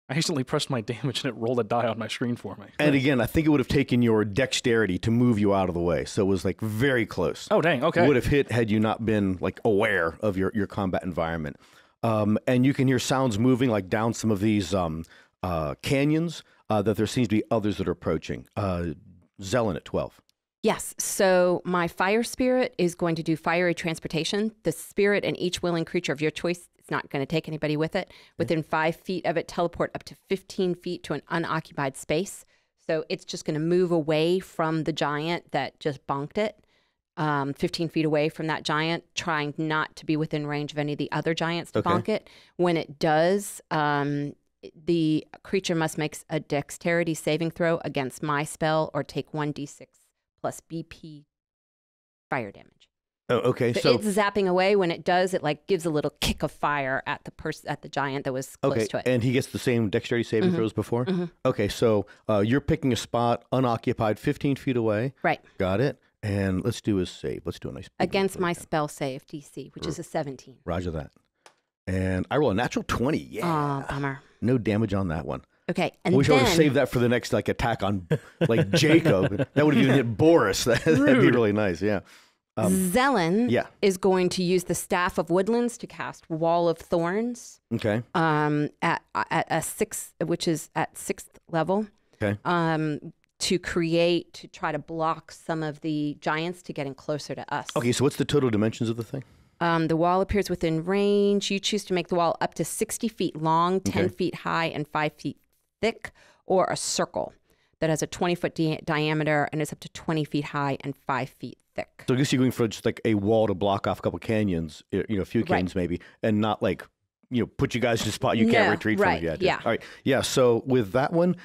I hastily pressed my damage and it rolled a die on my screen for me. And again, I think it would have taken your dexterity to move you out of the way. So it was like very close. Oh, dang. Okay. It would have hit had you not been like aware of your combat environment. And you can hear sounds moving like down some of these canyons that there seems to be others that are approaching. Zelen at 12. Yes. So my fire spirit is going to do fiery transportation. The spirit and each willing creature of your choice, it's not going to take anybody with it. Within 5 feet of it, teleport up to 15 feet to an unoccupied space. So it's just going to move away from the giant that just bonked it. 15 feet away from that giant, trying not to be within range of any of the other giants to bonk it. When it does, the creature must make a dexterity saving throw against my spell or take 1d6 plus BP fire damage. Oh, okay. So it's zapping away. When it does, it like gives a little kick of fire at the giant that was close to it. And he gets the same dexterity saving throws before? Mm-hmm. Okay, so you're picking a spot unoccupied 15 feet away. Right. Got it. And let's do a save. Let's do a nice against my spell save DC, which is a 17. Roger that. And I roll a natural 20. Yeah. Oh, bummer. No damage on that one. Okay, and I wish I would have saved that for the next attack on Jacob. That would have even hit Boris. That'd be really nice. Yeah. Zelen is going to use the Staff of Woodlands to cast Wall of Thorns. Okay. At a 6, which is at 6th level. Okay. To try to block some of the giants to getting closer to us. Okay, so what's the total dimensions of the thing? The wall appears within range. You choose to make the wall up to 60 feet long, 10 feet high, and 5 feet thick, or a circle that has a 20-foot diameter and is up to 20 feet high and 5 feet thick. So I guess you're going for just like a wall to block off a couple canyons, a few canyons maybe, and not like, put you guys in a spot you can't retreat from. Yeah. All right. Yeah. So with that one,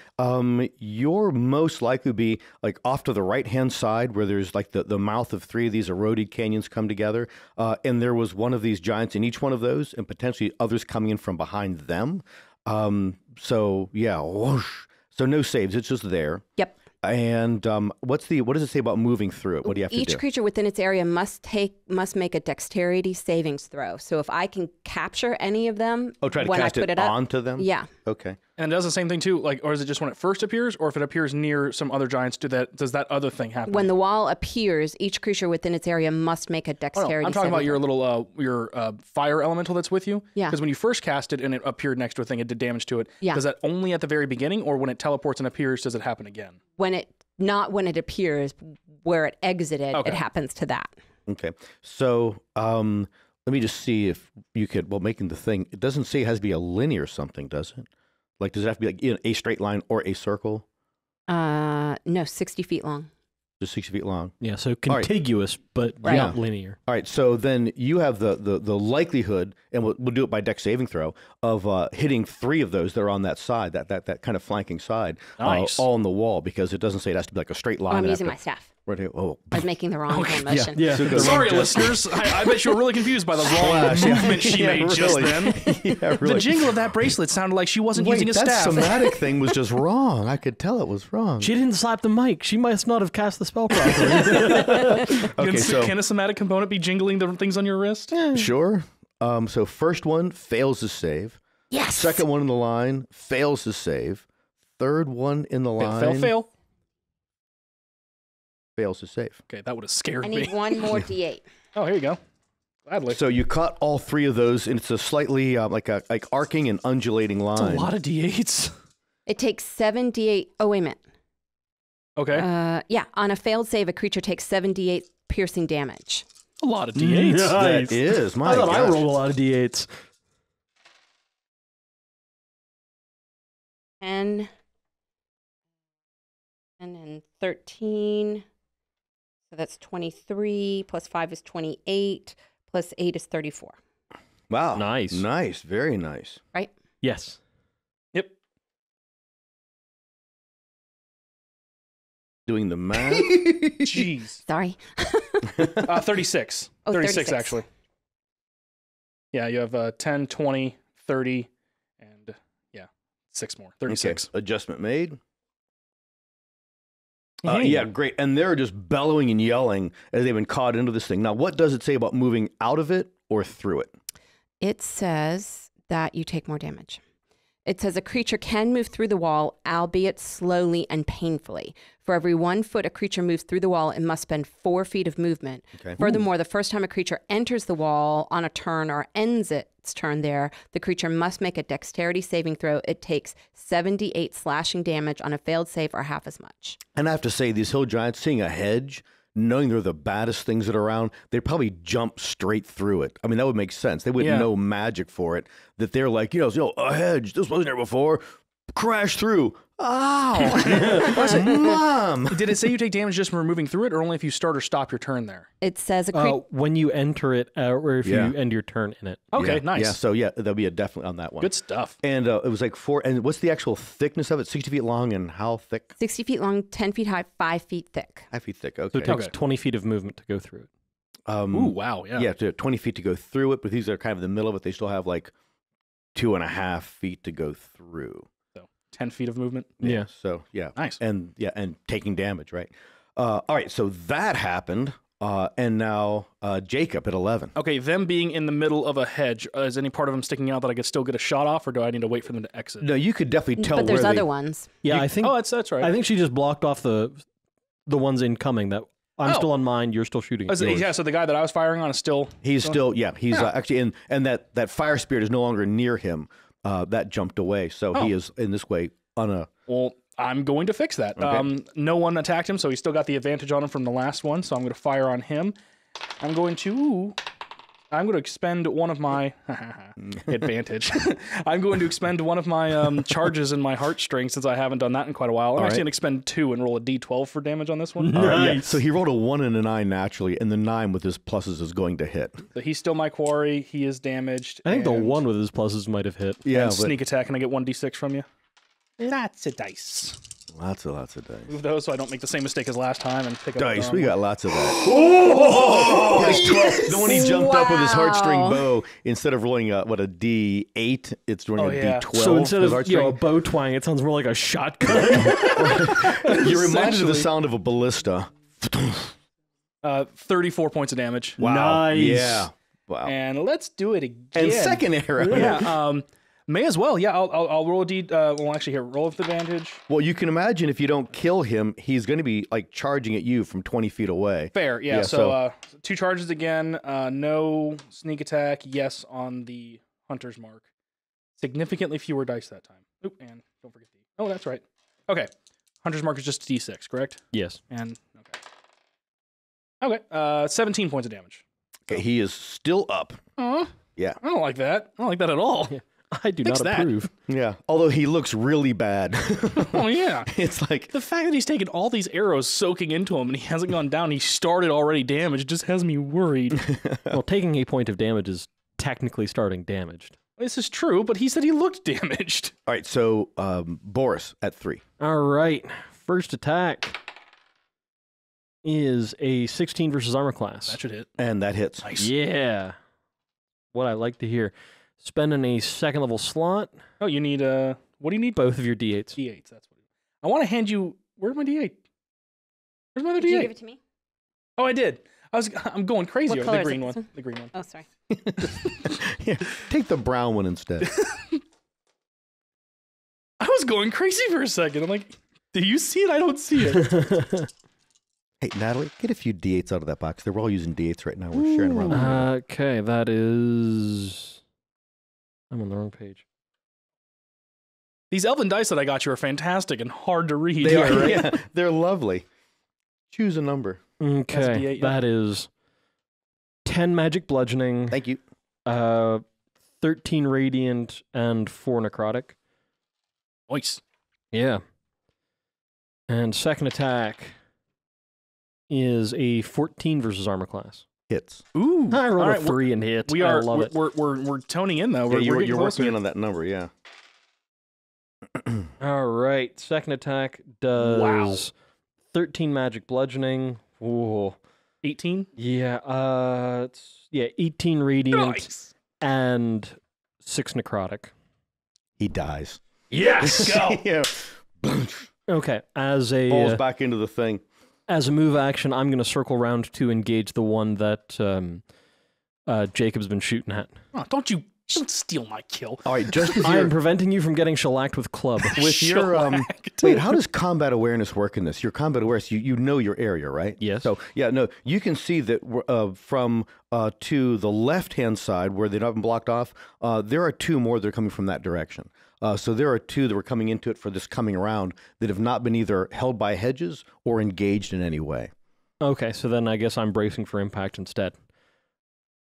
you're most likely to be like off to the right-hand side where there's like the mouth of 3 of these eroded canyons come together. And there was one of these giants in each one of those and potentially others coming in from behind them. So yeah, whoosh. So no saves. It's just there. Yep. And what does it say about moving through it? What do you have to do? Each creature within its area must make a dexterity savings throw. So if I can capture any of them, try to when cast I put it up, onto them? Yeah. Okay. And it does the same thing too, or is it just when it first appears, or if it appears near some other giants, does that other thing happen? When the wall appears, each creature within its area must make a dexterity. I'm talking about your little your fire elemental that's with you. Yeah. Because when you first cast it and it appeared next to a thing, it did damage to it. Yeah. Does that only at the very beginning, or when it teleports and appears, does it happen again? Not when it appears, where it exited, it happens to that. Okay. So let me just see if you could, making the thing, it doesn't say it has to be a linear something, does it? Like, does it have to be like a straight line or a circle? No, 60 feet long. Just 60 feet long. Yeah, so contiguous, but not linear. All right, so then you have the likelihood, and we'll do it by dex saving throw, of hitting 3 of those that are on that side, that kind of flanking side, nice. All on the wall, because it doesn't say it has to be like a straight line. I'm using my staff. Oh. I was making the wrong hand motion. Yeah. Sorry, listeners. I bet you were really confused by the wrong movement she made just then. Yeah, really. The jingle of that bracelet sounded like she wasn't using a that staff. somatic thing was just wrong. I could tell it was wrong. She didn't slap the mic. She must not have cast the spell properly. Can a somatic component be jingling the things on your wrist? Sure. So first one fails to save. Yes. Second one in the line fails to save. Third one in the line Fail. fails to save. Okay, that would have scared I me. need one more D8. Oh, here you go. Gladly. So you cut all 3 of those, and it's a slightly like arcing and undulating line. That's a lot of D8s. It takes 7d8. Oh, wait a minute. Okay. Yeah, on a failed save, a creature takes 7d8 piercing damage. A lot of D8s. Nice. That is. My I thought I gosh. rolled a lot of D8s. 10 and then 13. So that's 23 plus 5 is 28 plus 8 is 34. Wow. Nice. Nice. Very nice. Right? Yes. Yep. Doing the math. Jeez. Sorry. 36. Oh, 36, actually. Yeah, you have 10, 20, 30, and 6 more. 36. Okay. Adjustment made. Hey. Yeah, great. And they're just bellowing and yelling as they've been caught into this thing. Now, what does it say about moving out of it or through it? It says that you take more damage. It says a creature can move through the wall, albeit slowly and painfully. For every 1 foot a creature moves through the wall, it must spend 4 feet of movement. Okay. Furthermore, the first time a creature enters the wall on a turn or ends its turn there, the creature must make a dexterity saving throw. It takes 78 slashing damage on a failed save or half as much. And I have to say, these hill giants, seeing a hedge, knowing they're the baddest things that are around, they'd probably jump straight through it. I mean, that would make sense. They wouldn't know magic for it. That they're like, a hedge. This wasn't there before. Crash through. Ow! Mom! Did it say you take damage just from moving through it, or only if you start or stop your turn there? It says a creature. When you enter it, or if you end your turn in it. Okay, Yeah. nice. Yeah, so there'll be a definitely on that one. Good stuff. And it was like 4. And what's the actual thickness of it? 60 feet long and how thick? 60 feet long, 10 feet high, 5 feet thick. 5 feet thick. So Okay. it takes 20 feet of movement to go through it. Ooh, wow. Yeah. Yeah, 20 feet to go through it, but these are kind of in the middle of it. They still have like 2.5 feet to go through. So 10 feet of movement. Yeah. So yeah. Nice. And taking damage, right? All right. So that happened, and now Jacob at 11. Okay, them being in the middle of a hedge, is any part of them sticking out that I could still get a shot off, or do I need to wait for them to exit? No, you could definitely tell. But there's where other ones. Yeah, I think. Oh, that's right. I think she just blocked off the ones incoming. That I'm still on mine. You're still shooting. Yeah, so the guy that I was firing on is still. He's still. Yeah, he's actually and that fire spirit is no longer near him. That jumped away, so he is in this way on a. Well, I'm going to fix that. Okay. No one attacked him, so he still got the advantage on him from the last one. So I'm going to fire on him. I'm going to expend one of my advantage. I'm going to expend one of my charges in my heartstring since I haven't done that in quite a while. I'm actually going to expend 2 and roll a d12 for damage on this one. Nice. Yeah. So he rolled a 1 and a 9 naturally, and the 9 with his pluses is going to hit. So he's still my quarry. He is damaged. I think the 1 with his pluses might have hit. Yeah, and sneak attack. Can I get 1d6 from you? Lots of dice. Lots of dice. Move those so I don't make the same mistake as last time and pick up Dice, the we wrong got one. lots of that. Oh! The one he jumped up with his heartstring bow, instead of rolling a D8, it's rolling a D12. So instead of heartstring. a bow twang, it sounds more like a shotgun. You're reminded of the sound of a ballista. 34 points of damage. Wow. Nice. Yeah. Wow. And let's do it again. And second arrow. Yeah. May as well. Yeah, I'll roll a D. Well, actually, here, roll with advantage. Well, you can imagine if you don't kill him, he's going to be like charging at you from 20 feet away. Fair. Yeah. So 2 charges again. No sneak attack. Yes on the hunter's mark. Significantly fewer dice that time. Oop, and don't forget D. Oh, that's right. Okay. Hunter's mark is just D6, correct? Yes. And okay. 17 points of damage. Okay, he is still up. Yeah. I don't like that. I don't like that at all. Yeah. I do Fix not that. approve. Yeah. Although he looks really bad. Oh, yeah. It's like The fact that he's taken all these arrows soaking into him and he hasn't gone down, he started already damaged, just has me worried. Well, taking a point of damage is technically starting damaged. This is true, but he said he looked damaged. all right. So Boris at 3. All right. First attack is a 16 versus armor class. That should hit. And that hits. Nice. Yeah. What I like to hear. Spending a second level slot. Oh, you need what do you need? Both of your D8s. D8s. That's what. I want to hand you. Where's my D8? Where's my other Did you D8? give it to me? Oh, I did. I'm going crazy. What over color the is green it? one. This one? The green one. Oh, sorry. Yeah, take the brown one instead. I was going crazy for a second. I'm like, do you see it? I don't see it. Hey, Natalie, get a few D8s out of that box. They're all using D8s right now. We're sharing around. Okay, that is... I'm on the wrong page. These elven dice that I got you are fantastic and hard to read. They are, right? yeah, they're lovely. Choose a number. Okay, D8, that is 10 magic bludgeoning. Thank you. 13 radiant and 4 necrotic. Nice. Yeah. And second attack is a 14 versus armor class. Hits. Ooh. I rolled All a 3 and hit. We I are. love it. We're toning in though. Yeah, We're you're closer. working in on that number, yeah. All right. Second attack does 13 magic bludgeoning. Ooh. 18. Yeah. 18 radiant Nice. and 6 necrotic. He dies. Yes. Go. Yeah. Okay. As Falls a back into the thing. as a move action, I'm going to circle around to engage the one that Jacob's been shooting at. Oh, don't steal my kill. All right, just as I you're, am preventing you from getting shellacked with club. with your Shellacked. wait, how does combat awareness work in this? Your combat awareness, you know your area, right? Yes. So yeah, no, you can see that from to the left hand side where they've not been blocked off. There are 2 more that are coming from that direction. So there are 2 that were coming into it for this coming around that have not been either held by hedges or engaged in any way. Okay, so then I guess I'm bracing for impact instead.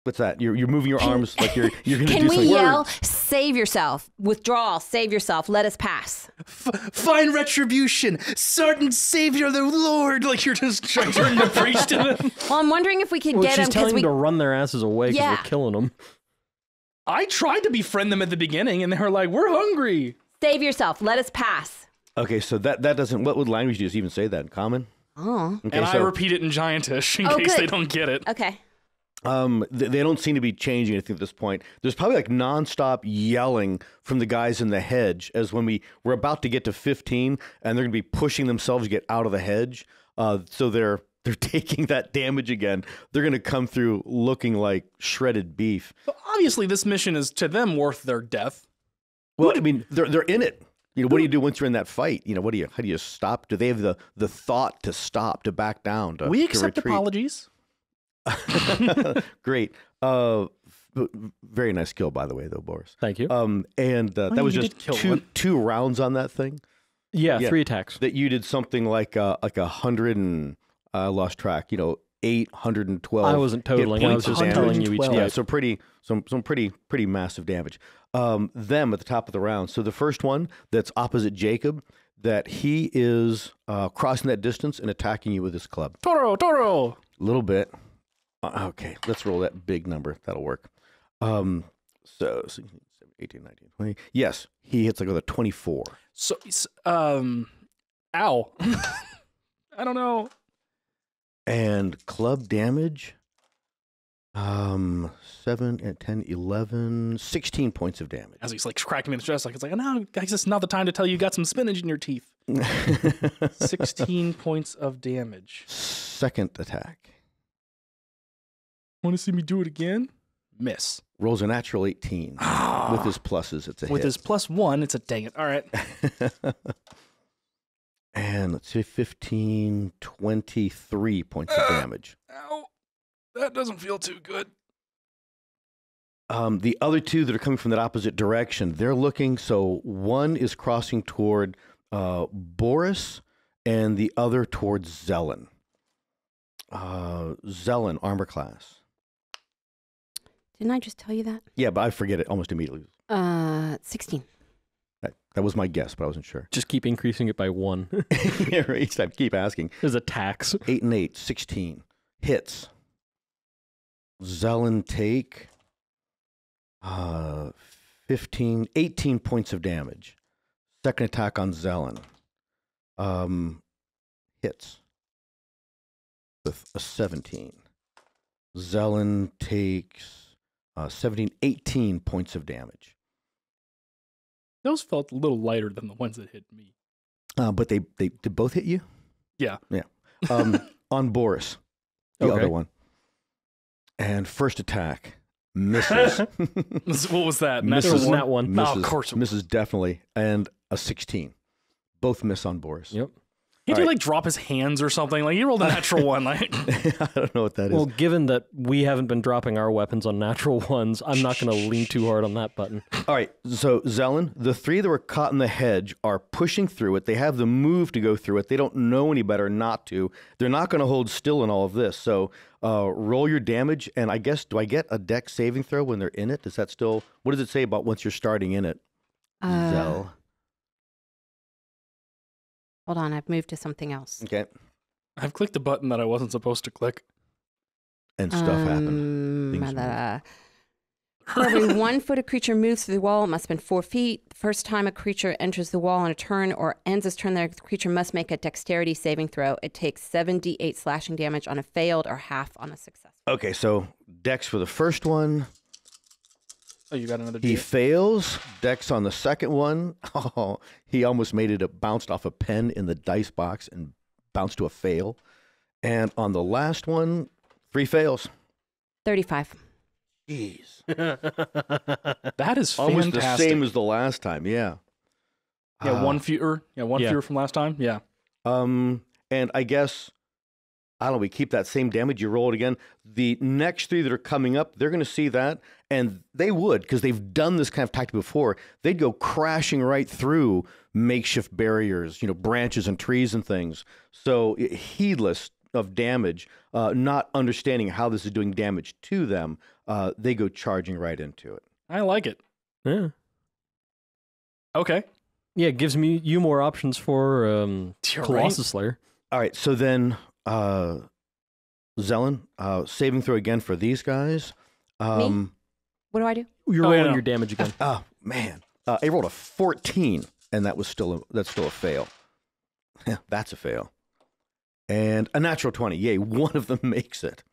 What's that? You're moving your arms like you're going to do Can we something. yell, save yourself, withdraw, save yourself, let us pass? Find retribution, certain savior, the Lord. Like you're just trying to preach to them. Well, I'm wondering if we could Well, get she's him telling because them to run their asses away because Yeah. we're killing them. I tried to befriend them at the beginning, and they were like, "We're hungry." save yourself, let us pass. Okay, so that doesn't. What language do you even say that in common? Oh, Okay, And I so repeat it in Giantish in Oh, case good. they don't get it. okay. they don't seem to be changing anything at this point. There's probably like nonstop yelling from the guys in the hedge as when we're about to get to 15, and they're going to be pushing themselves to get out of the hedge. So they're taking that damage again. They're going to come through looking like shredded beef. But obviously, this mission is to them worth their death. Well, I mean, they're in it. You know, what do you do once you're in that fight? You know, how do you stop? Do they have the thought to stop, to back down, to We accept retreat? apologies. Great. Very nice kill, by the way, though, Boris. Thank you. And that was you just did kill one. two rounds on that thing. yeah, yeah. 3 attacks. That you did something like 100 and I lost track. 812. I wasn't totaling. I was just damage. telling you each Yeah, type. so some pretty massive damage. Them at the top of the round. So the first one that's opposite Jacob, that he is crossing that distance and attacking you with his club. Toro. A little bit. Okay, let's roll that big number. That'll work. So 16, 17, 18, 19, 20. Yes, he hits like with a 24. So, ow. I don't know. And club damage, 7, 10, 11, 16 points of damage. As he's like cracking me in the chest, like it's like, no, guys, it's not the time to tell you got some spinach in your teeth. 16 points of damage. Second attack. Want to see me do it again? Miss. Rolls a natural 18. With his pluses, it's a hit. With his +1, it's a dang it. All right. And let's say 15, 23 points of damage. Ow. That doesn't feel too good. The other 2 that are coming from that opposite direction, they're looking. So one is crossing toward Boris, and the other towards Zelen. Zelen, armor class. Didn't I just tell you that? Yeah, but I forget it almost immediately. 16. That was my guess, but I wasn't sure. Just keep increasing it by 1. Yeah, right, each time, keep asking. There's a tax. 8 and 8, 16. Hits. Zelen take 15, 18 points of damage. Second attack on Zelen. Hits. With a 17. Zelen takes 17, 18 points of damage. Those felt a little lighter than the ones that hit me. But they did both hit you? Yeah. Yeah. On Boris, the other one. And first attack misses. What was that? Misses That one. Oh, of course it was. Misses definitely. And a 16. Both miss on Boris. Yep. He did like drop his hands or something. Like he rolled a natural one. Like I don't know what that is. Well, given that we haven't been dropping our weapons on natural ones, I'm not going to lean too hard on that button. All right, so Zelen, the three that were caught in the hedge are pushing through it. They have the move to go through it. They don't know any better not to. They're not going to hold still in all of this. So roll your damage, and I guess, do I get a dex saving throw when they're in it? Is that still, what does it say about once you're starting in it? Zel. Hold on, I've moved to something else. Okay. I've clicked a button that I wasn't supposed to click. And stuff happened. Things For every 1 foot a creature moves through the wall, it must spend 4 feet. The first time a creature enters the wall on a turn or ends its turn, the creature must make a dexterity saving throw. It takes 7d8 slashing damage on a failed or half on a successful. Okay, so dex for the first one. Oh, you got another He D8? fails. Dex on the second one. Oh, he almost made it. It bounced off a pen in the dice box and bounced to a fail. And on the last one, 3 fails. 35. Jeez. That is Almost fantastic. the same as the last time, yeah. Yeah, one fewer. Yeah, one fewer from last time. Yeah. And I guess, I don't know, we keep that same damage, you roll it again. The next 3 that are coming up, they're going to see that, and they would, because they've done this kind of tactic before. They'd go crashing right through makeshift barriers, branches and trees and things. So heedless of damage, not understanding how this is doing damage to them, they go charging right into it. I like it. Yeah. Okay. Yeah, it gives you more options for Colossus Slayer. All right, so then, Zelen, saving throw again for these guys. Me? What do I do? You're rolling your damage again. Oh, man. I rolled a 14, and that's still a fail. That's a fail. And a natural 20. Yay, one of them makes it.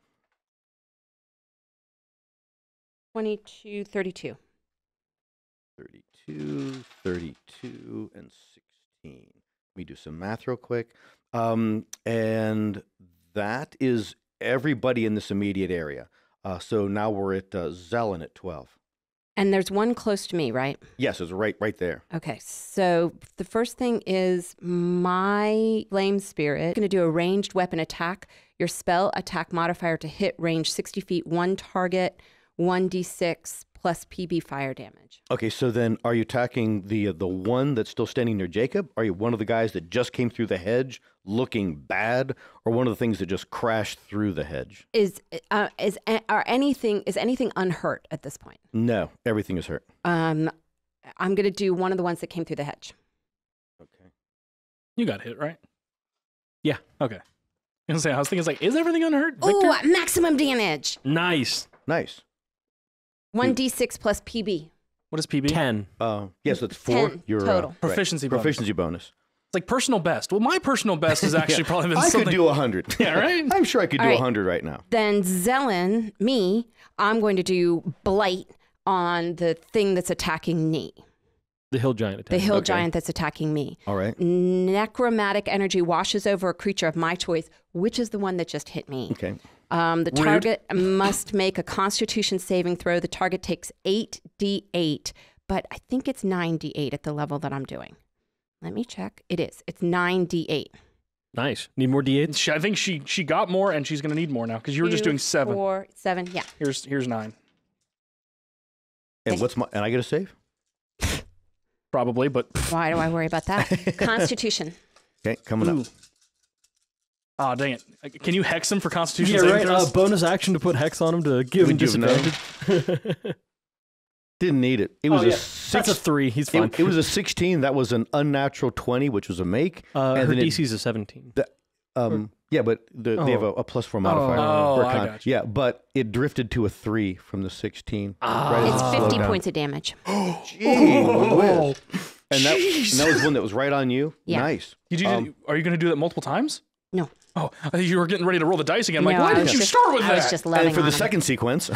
22, 32. 32, 32, and 16. Let me do some math real quick. And that is everybody in this immediate area. So now we're at Zelen at 12. And there's one close to me, right? Yes, it's right there. Okay, so the first thing is my flame spirit. Going to do a ranged weapon attack. Your spell attack modifier to hit range 60 feet, 1 target, 1d6 plus PB fire damage. Okay, so then are you attacking the one that's still standing near Jacob? Are you one of the guys that just came through the hedge looking bad, or one of the things that just crashed through the hedge? Is anything unhurt at this point? No, everything is hurt. I'm going to do one of the ones that came through the hedge. Okay. You got hit, right? Yeah. Okay. I was thinking, is everything unhurt? Oh, maximum damage. Nice. 1d6 plus PB. What is PB? 10. Yes, that's 4. 10 Your total. Proficiency bonus. Proficiency bonus. It's like personal best. Well, my personal best is actually probably been I something. could do 100. Yeah, right? I'm sure I could do All right. 100 right now. Then Zelen, I'm going to do Blight on the thing that's attacking me. The hill giant attack. The hill giant that's attacking me. All right. Necromantic energy washes over a creature of my choice, which is the one that just hit me. Okay. The target must make a Constitution saving throw. The target takes 8d8, but I think it's 9d8 at the level that I'm doing. Let me check. It is. It's 9d8. Nice. Need more D8s? I think she got more, and she's going to need more now because you were just doing 7. 4, 7. Yeah. Here's 9. And and I get a save? Probably, but Why do I worry about that? Constitution. Okay, coming ooh. up. Oh, dang it. Can you hex him for Constitution Yeah, saving right. throws? Bonus action to put hex on him to give him Would you have disadvantage. Didn't need it. It was a 6. That's a 3. He's fine. It was a 16. That was an unnatural 20, which was a make. Her and then DC's a 17. Yeah, but they have a +4 modifier. Oh, for I con. got you. Yeah, but it drifted to a 3 from the 16. It's 50 points of damage. Gee, and that was one that was right on you? Yeah. Nice. Are you going to do that multiple times? No. Oh, I thought you were getting ready to roll the dice again. I'm No, like, why I didn't was you just- start with I that? was just loading And for on the him. second sequence,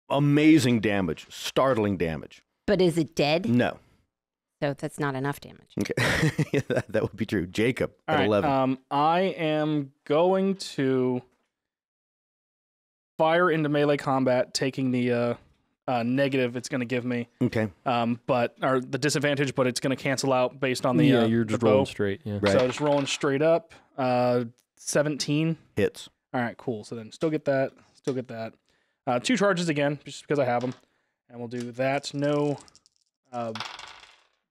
amazing damage, startling damage. But is it dead? No. So that's not enough damage. Okay. Yeah, that would be true. Jacob All at right, 11. I am going to fire into melee combat, taking the negative it's going to give me. Okay. Or the disadvantage, but it's going to cancel out based on the you're just rolling straight. Yeah. Right. So just rolling straight up. 17 hits. All right, cool. So then still get that. 2 charges again, just because I have them, and we'll do that. No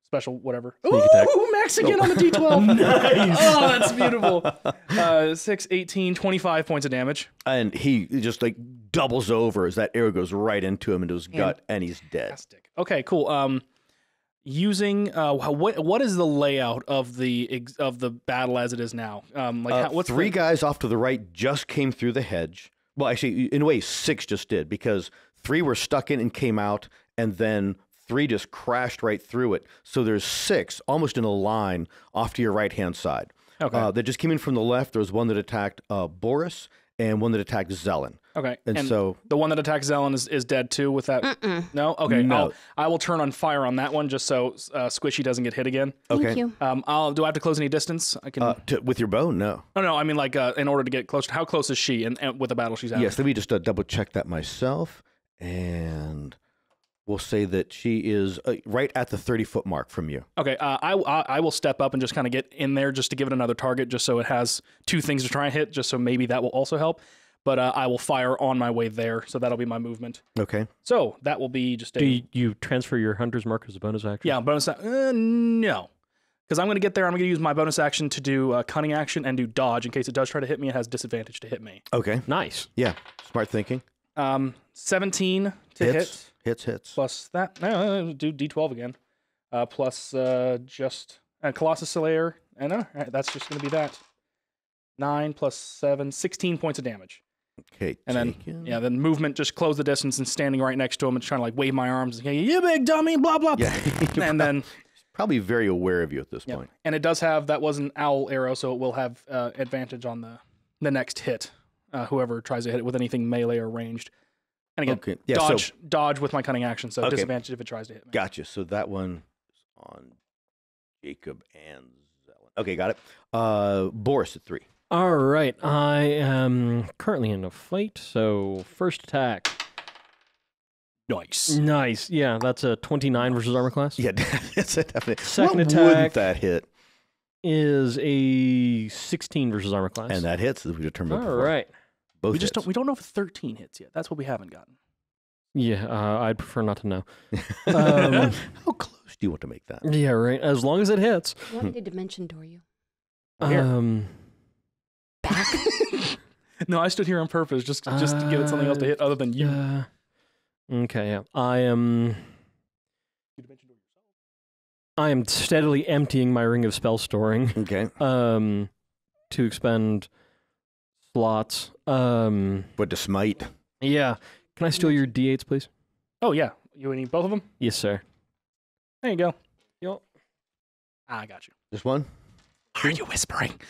special whatever. Ooh, max again on the D12. Nice. Oh, that's beautiful. 6, 18, 25 points of damage. And he just like doubles over as that arrow goes right into him into his gut, and he's dead. Fantastic. Okay, cool. Using what is the layout of the battle as it is now? What's 3 guys off to the right just came through the hedge. Well, actually, in a way, 6 just did, because 3 were stuck in and came out, and then 3 just crashed right through it. So there's 6 almost in a line off to your right-hand side. Okay. That just came in from the left. There was one that attacked Boris and one that attacked Zelen. Okay. And so the one that attacks Zelen is dead too with that? No? Okay. No. I will turn on fire on that one just so Squishy doesn't get hit again. Okay. Thank you. Do I have to close any distance? I can. With your bow? No. No. I mean, in order to get close. How close is she and with the battle she's having? Yes, let me just double check that myself. And we'll say that she is right at the 30-foot mark from you. Okay. I will step up and just kind of get in there just to give it another target, just so it has 2 things to try and hit, just so maybe that will also help. But I will fire on my way there, so that'll be my movement. Okay. So that will be just a... Do you transfer your Hunter's Mark as a bonus action? Yeah, bonus no. Because I'm going to get there, I'm going to use my bonus action to do Cunning action and do Dodge. In case it does try to hit me, it has disadvantage to hit me. Okay. Nice. Yeah, smart thinking. 17 to hit. Hits. Plus that. No, do D12 again. Plus just... Colossus Slayer. And all right, that's just going to be that. 9 plus 7, 16 points of damage. Okay. And then movement, just close the distance and standing right next to him and trying to wave my arms and say, "You big dummy," blah blah. Yeah. And then probably very aware of you at this point. And it does have that was an owl arrow, so it will have advantage on the next hit. Whoever tries to hit it with anything melee or ranged. And again, dodge with my cunning action, so disadvantage if it tries to hit me. Gotcha. So that one is on Jacob and Zelen. Okay, got it. Boris at 3. All right, I am currently in a fight, so first attack. Nice. Yeah, that's a 29 versus armor class. Yeah, that's a definite. Second what attack wouldn't that hit? Is a 16 versus armor class. And that hits, as we determined All before. right. Both we don't know if 13 hits yet. That's what we haven't gotten. Yeah, I'd prefer not to know. How close do you want to make that? Yeah, right. As long as it hits. You want me to dimension door you? Back? No, I stood here on purpose just to give it something else to hit other than you. Okay, yeah. I am steadily emptying my ring of spell storing. Okay. To expend slots. What to smite? Yeah. Can I steal your D8s, please? Oh yeah. You need both of them? Yes, sir. There you go. Yep. I got you. Just one? Why are you whispering?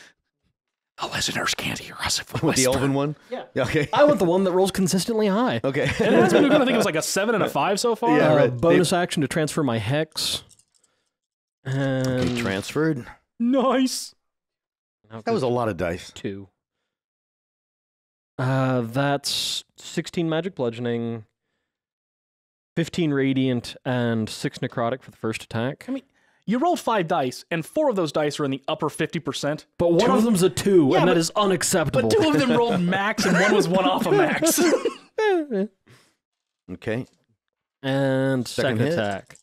The listeners can't hear us if we With whisper. the elven one? Yeah. Okay. I want the one that rolls consistently high. Okay. And that's been, I think it was like a 7 and a 5 so far. Yeah, right. Bonus action to transfer my hex. And Okay, transferred. Nice. That was a lot of dice. 2. That's 16 magic bludgeoning, 15 radiant, and 6 necrotic for the first attack. I mean, you rolled 5 dice, and 4 of those dice are in the upper 50%. But one of them's a 2, Yeah, and that but- is unacceptable. But 2 of them rolled max, and 1 was 1 off of max. Okay. And second hit. attack.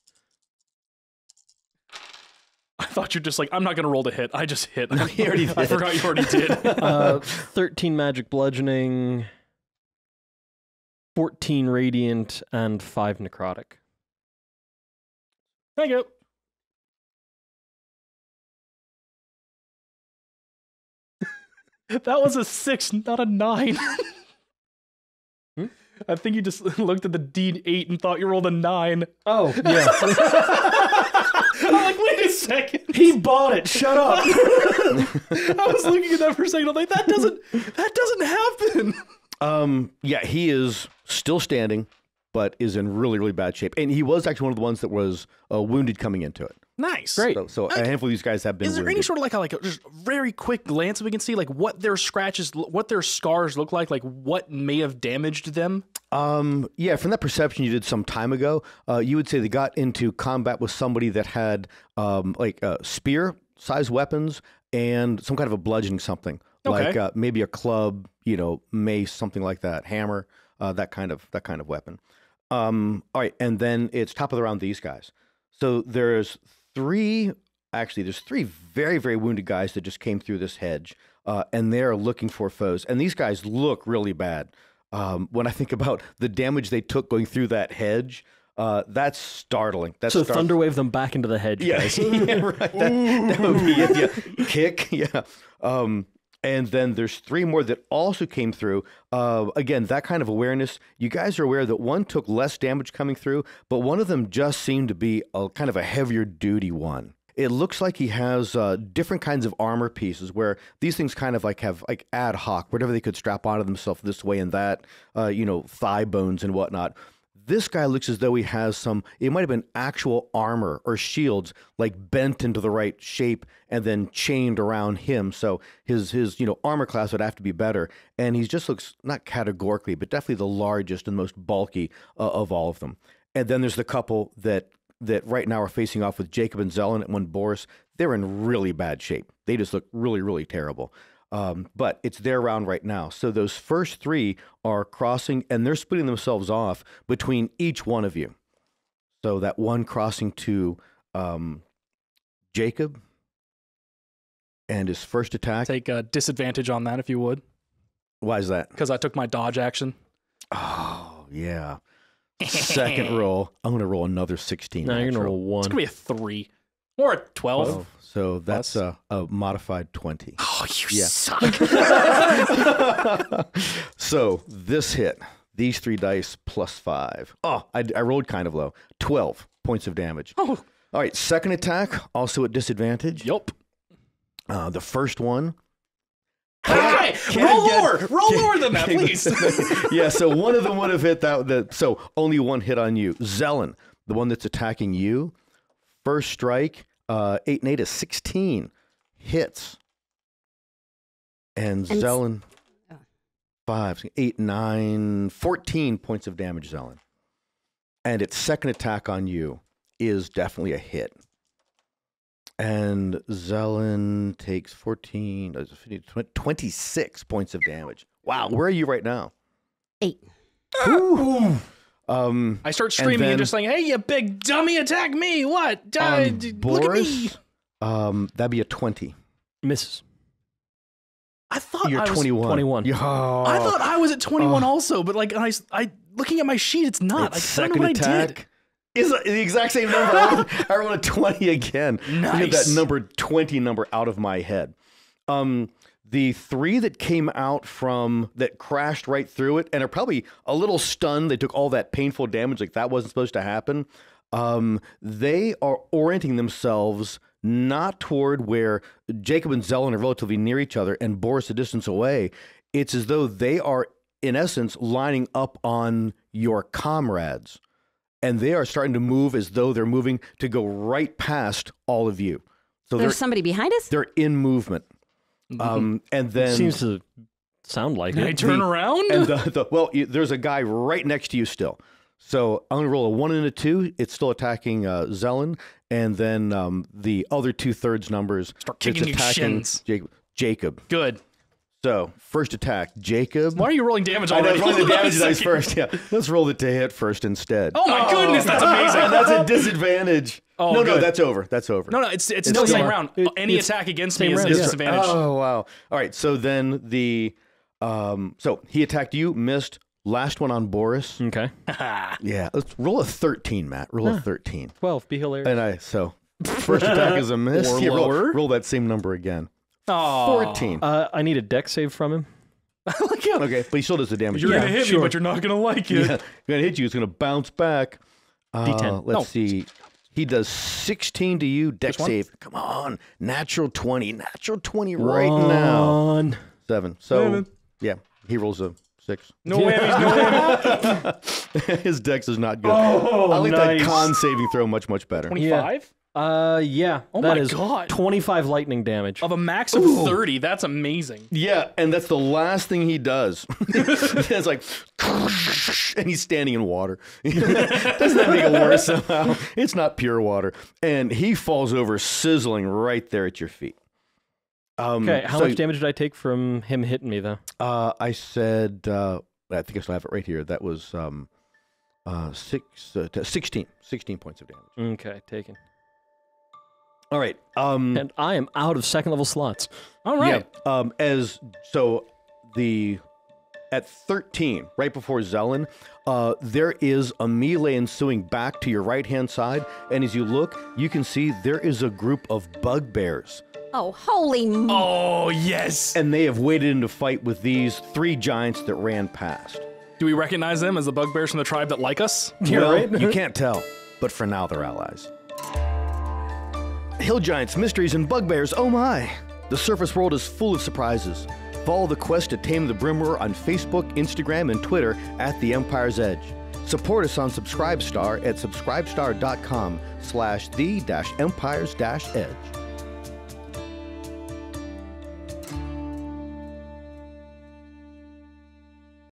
I thought you're just like, I'm not going to roll to hit. I just hit. No, you already I did. forgot you already did. 13 magic bludgeoning, 14 radiant, and 5 necrotic. Thank you. That was a 6, not a 9. I think you just looked at the D8 and thought you rolled a 9. Oh, yeah. I'm like, wait a second. He bought it. Shut up. I was looking at that for a second. I'm like, that doesn't happen. Yeah, he is still standing, but is in really, really bad shape. And he was actually one of the ones that was wounded coming into it. Nice. Great. So a handful of these guys have been Is there wounded. any sort of like a just very quick glance we can see, like what their scratches, what their scars look like what may have damaged them? Yeah, from that perception you did some time ago, you would say they got into combat with somebody that had spear-sized weapons and some kind of a bludgeoning something. Okay. Like maybe a club, mace, something like that, hammer, that kind of weapon. All right, and then it's top of the round, these guys. So there's three very, very wounded guys that just came through this hedge, and they're looking for foes. And these guys look really bad. When I think about the damage they took going through that hedge, that's startling. Thunderwave them back into the hedge, guys. Yeah, right. That would be it. Yeah. Kick, yeah. And then there's three more that also came through. Again, that kind of awareness. You guys are aware that one took less damage coming through, but one of them just seemed to be a kind of a heavier duty one. It looks like he has different kinds of armor pieces where these things kind of have ad hoc, whatever they could strap onto themselves this way and that, thigh bones and whatnot. This guy looks as though he has it might have been actual armor or shields bent into the right shape and then chained around him. So his armor class would have to be better. And he just looks, not categorically, but definitely the largest and most bulky of all of them. And then there's the couple that right now are facing off with Jacob and Zelen and one Boris. They're in really bad shape. They just look really, really terrible. But it's their round right now. So those first three are crossing, and they're splitting themselves off between each one of you. So that one crossing to Jacob and his first attack. Take a disadvantage on that if you would. Why is that? Because I took my dodge action. Oh, yeah. Second roll. I'm going to roll another 16. No, you're going to roll 1. It's going to be a 3 or a 12. So that's a modified 20. Oh, you suck. So this hit, these 3 dice plus 5. Oh, I rolled kind of low. 12 points of damage. Oh. All right, second attack, also at disadvantage. Yup. The first one. Hey, roll lower than that, please. Yeah, so one of them would have hit that. So only one hit on you. Zelen, the one that's attacking you. First strike, 8 and 8 is 16 hits. And Zelen, 5, 8, 9, 14 points of damage, Zelen. And its second attack on you is definitely a hit. And Zelen takes 26 points of damage. Wow, where are you right now? 8. Ooh. I start screaming and just saying, "Hey, you big dummy, attack me! What? Look at me!" That'd be a 20. Misses. I thought You're I was 21. 21. Oh. I thought I was at 21 also, but I looking at my sheet, it's not. Its I don't know what I did. Is the exact same number. I rolled a 20 again. Nice. Get that 20 number out of my head. The 3 that came out that crashed right through it and are probably a little stunned. They took all that painful damage like that wasn't supposed to happen. They are orienting themselves not toward where Jacob and Zelen are relatively near each other and Boris a distance away. It's as though they are, in essence, lining up on your comrades. And they are starting to move as though they're moving to go right past all of you. So there's somebody behind us? They're in movement. And then seems to sound like it. I turn around? And there's a guy right next to you still. So I'm going to roll a 1 and a 2. It's still attacking Zelen. And then the other 2/3 numbers. Start kicking your shins. Jacob. Good. So first attack, Jacob. Why are you rolling damage I know, already? rolling the damage dice first. Yeah, let's roll it to hit first instead. Oh my goodness, that's amazing. That's a disadvantage. Oh, no, good. that's over. That's over. No, it's still same round. Any attack against me is disadvantage. Oh wow. All right. So then so he attacked you, missed. Last one on Boris. Okay. Yeah. Let's roll a 13, Matt. Roll a 13. 12. Be hilarious. And first attack is a miss. Or Yeah, lower. roll that same number again. Oh. 14. I need a deck save from him. Okay, but he still does the damage. You're going to hit me, but you're not going to like it. Yeah, going to hit you. It's going to bounce back. D10. Let's see. He does 16 to you. Deck save. Come on. Natural 20. Natural 20 right now. 7. So, yeah, he rolls a 6. No whammies, no whammies. His dex is not good. Oh, I like nice. that con saving throw much, much better. 25? Yeah. Oh that my is God. 25 lightning damage. Of a max of 30, that's amazing. Yeah, and that's the last thing he does. It's like, and he's standing in water. Doesn't that make it worse somehow? It's not pure water. And he falls over sizzling right there at your feet. Okay, how much damage did I take from him hitting me, though? I said, I think I still have it right here. That was 16 points of damage. Okay, taken. All right. And I am out of second level slots. All right. Yeah, at 13, right before Zelen, there is a melee ensuing back to your right-hand side, and as you look, you can see there is a group of bugbears. Oh, holy Oh, yes. And they have waded into fight with these 3 giants that ran past. Do we recognize them as the bugbears from the tribe that like us? Well, you can't tell, but for now they're allies. Hill giants, mysteries, and bugbears, oh my! The surface world is full of surprises. Follow the quest to tame the Brimroar on Facebook, Instagram, and Twitter at The Empire's Edge. Support us on Subscribestar at subscribestar.com/the-empires-edge.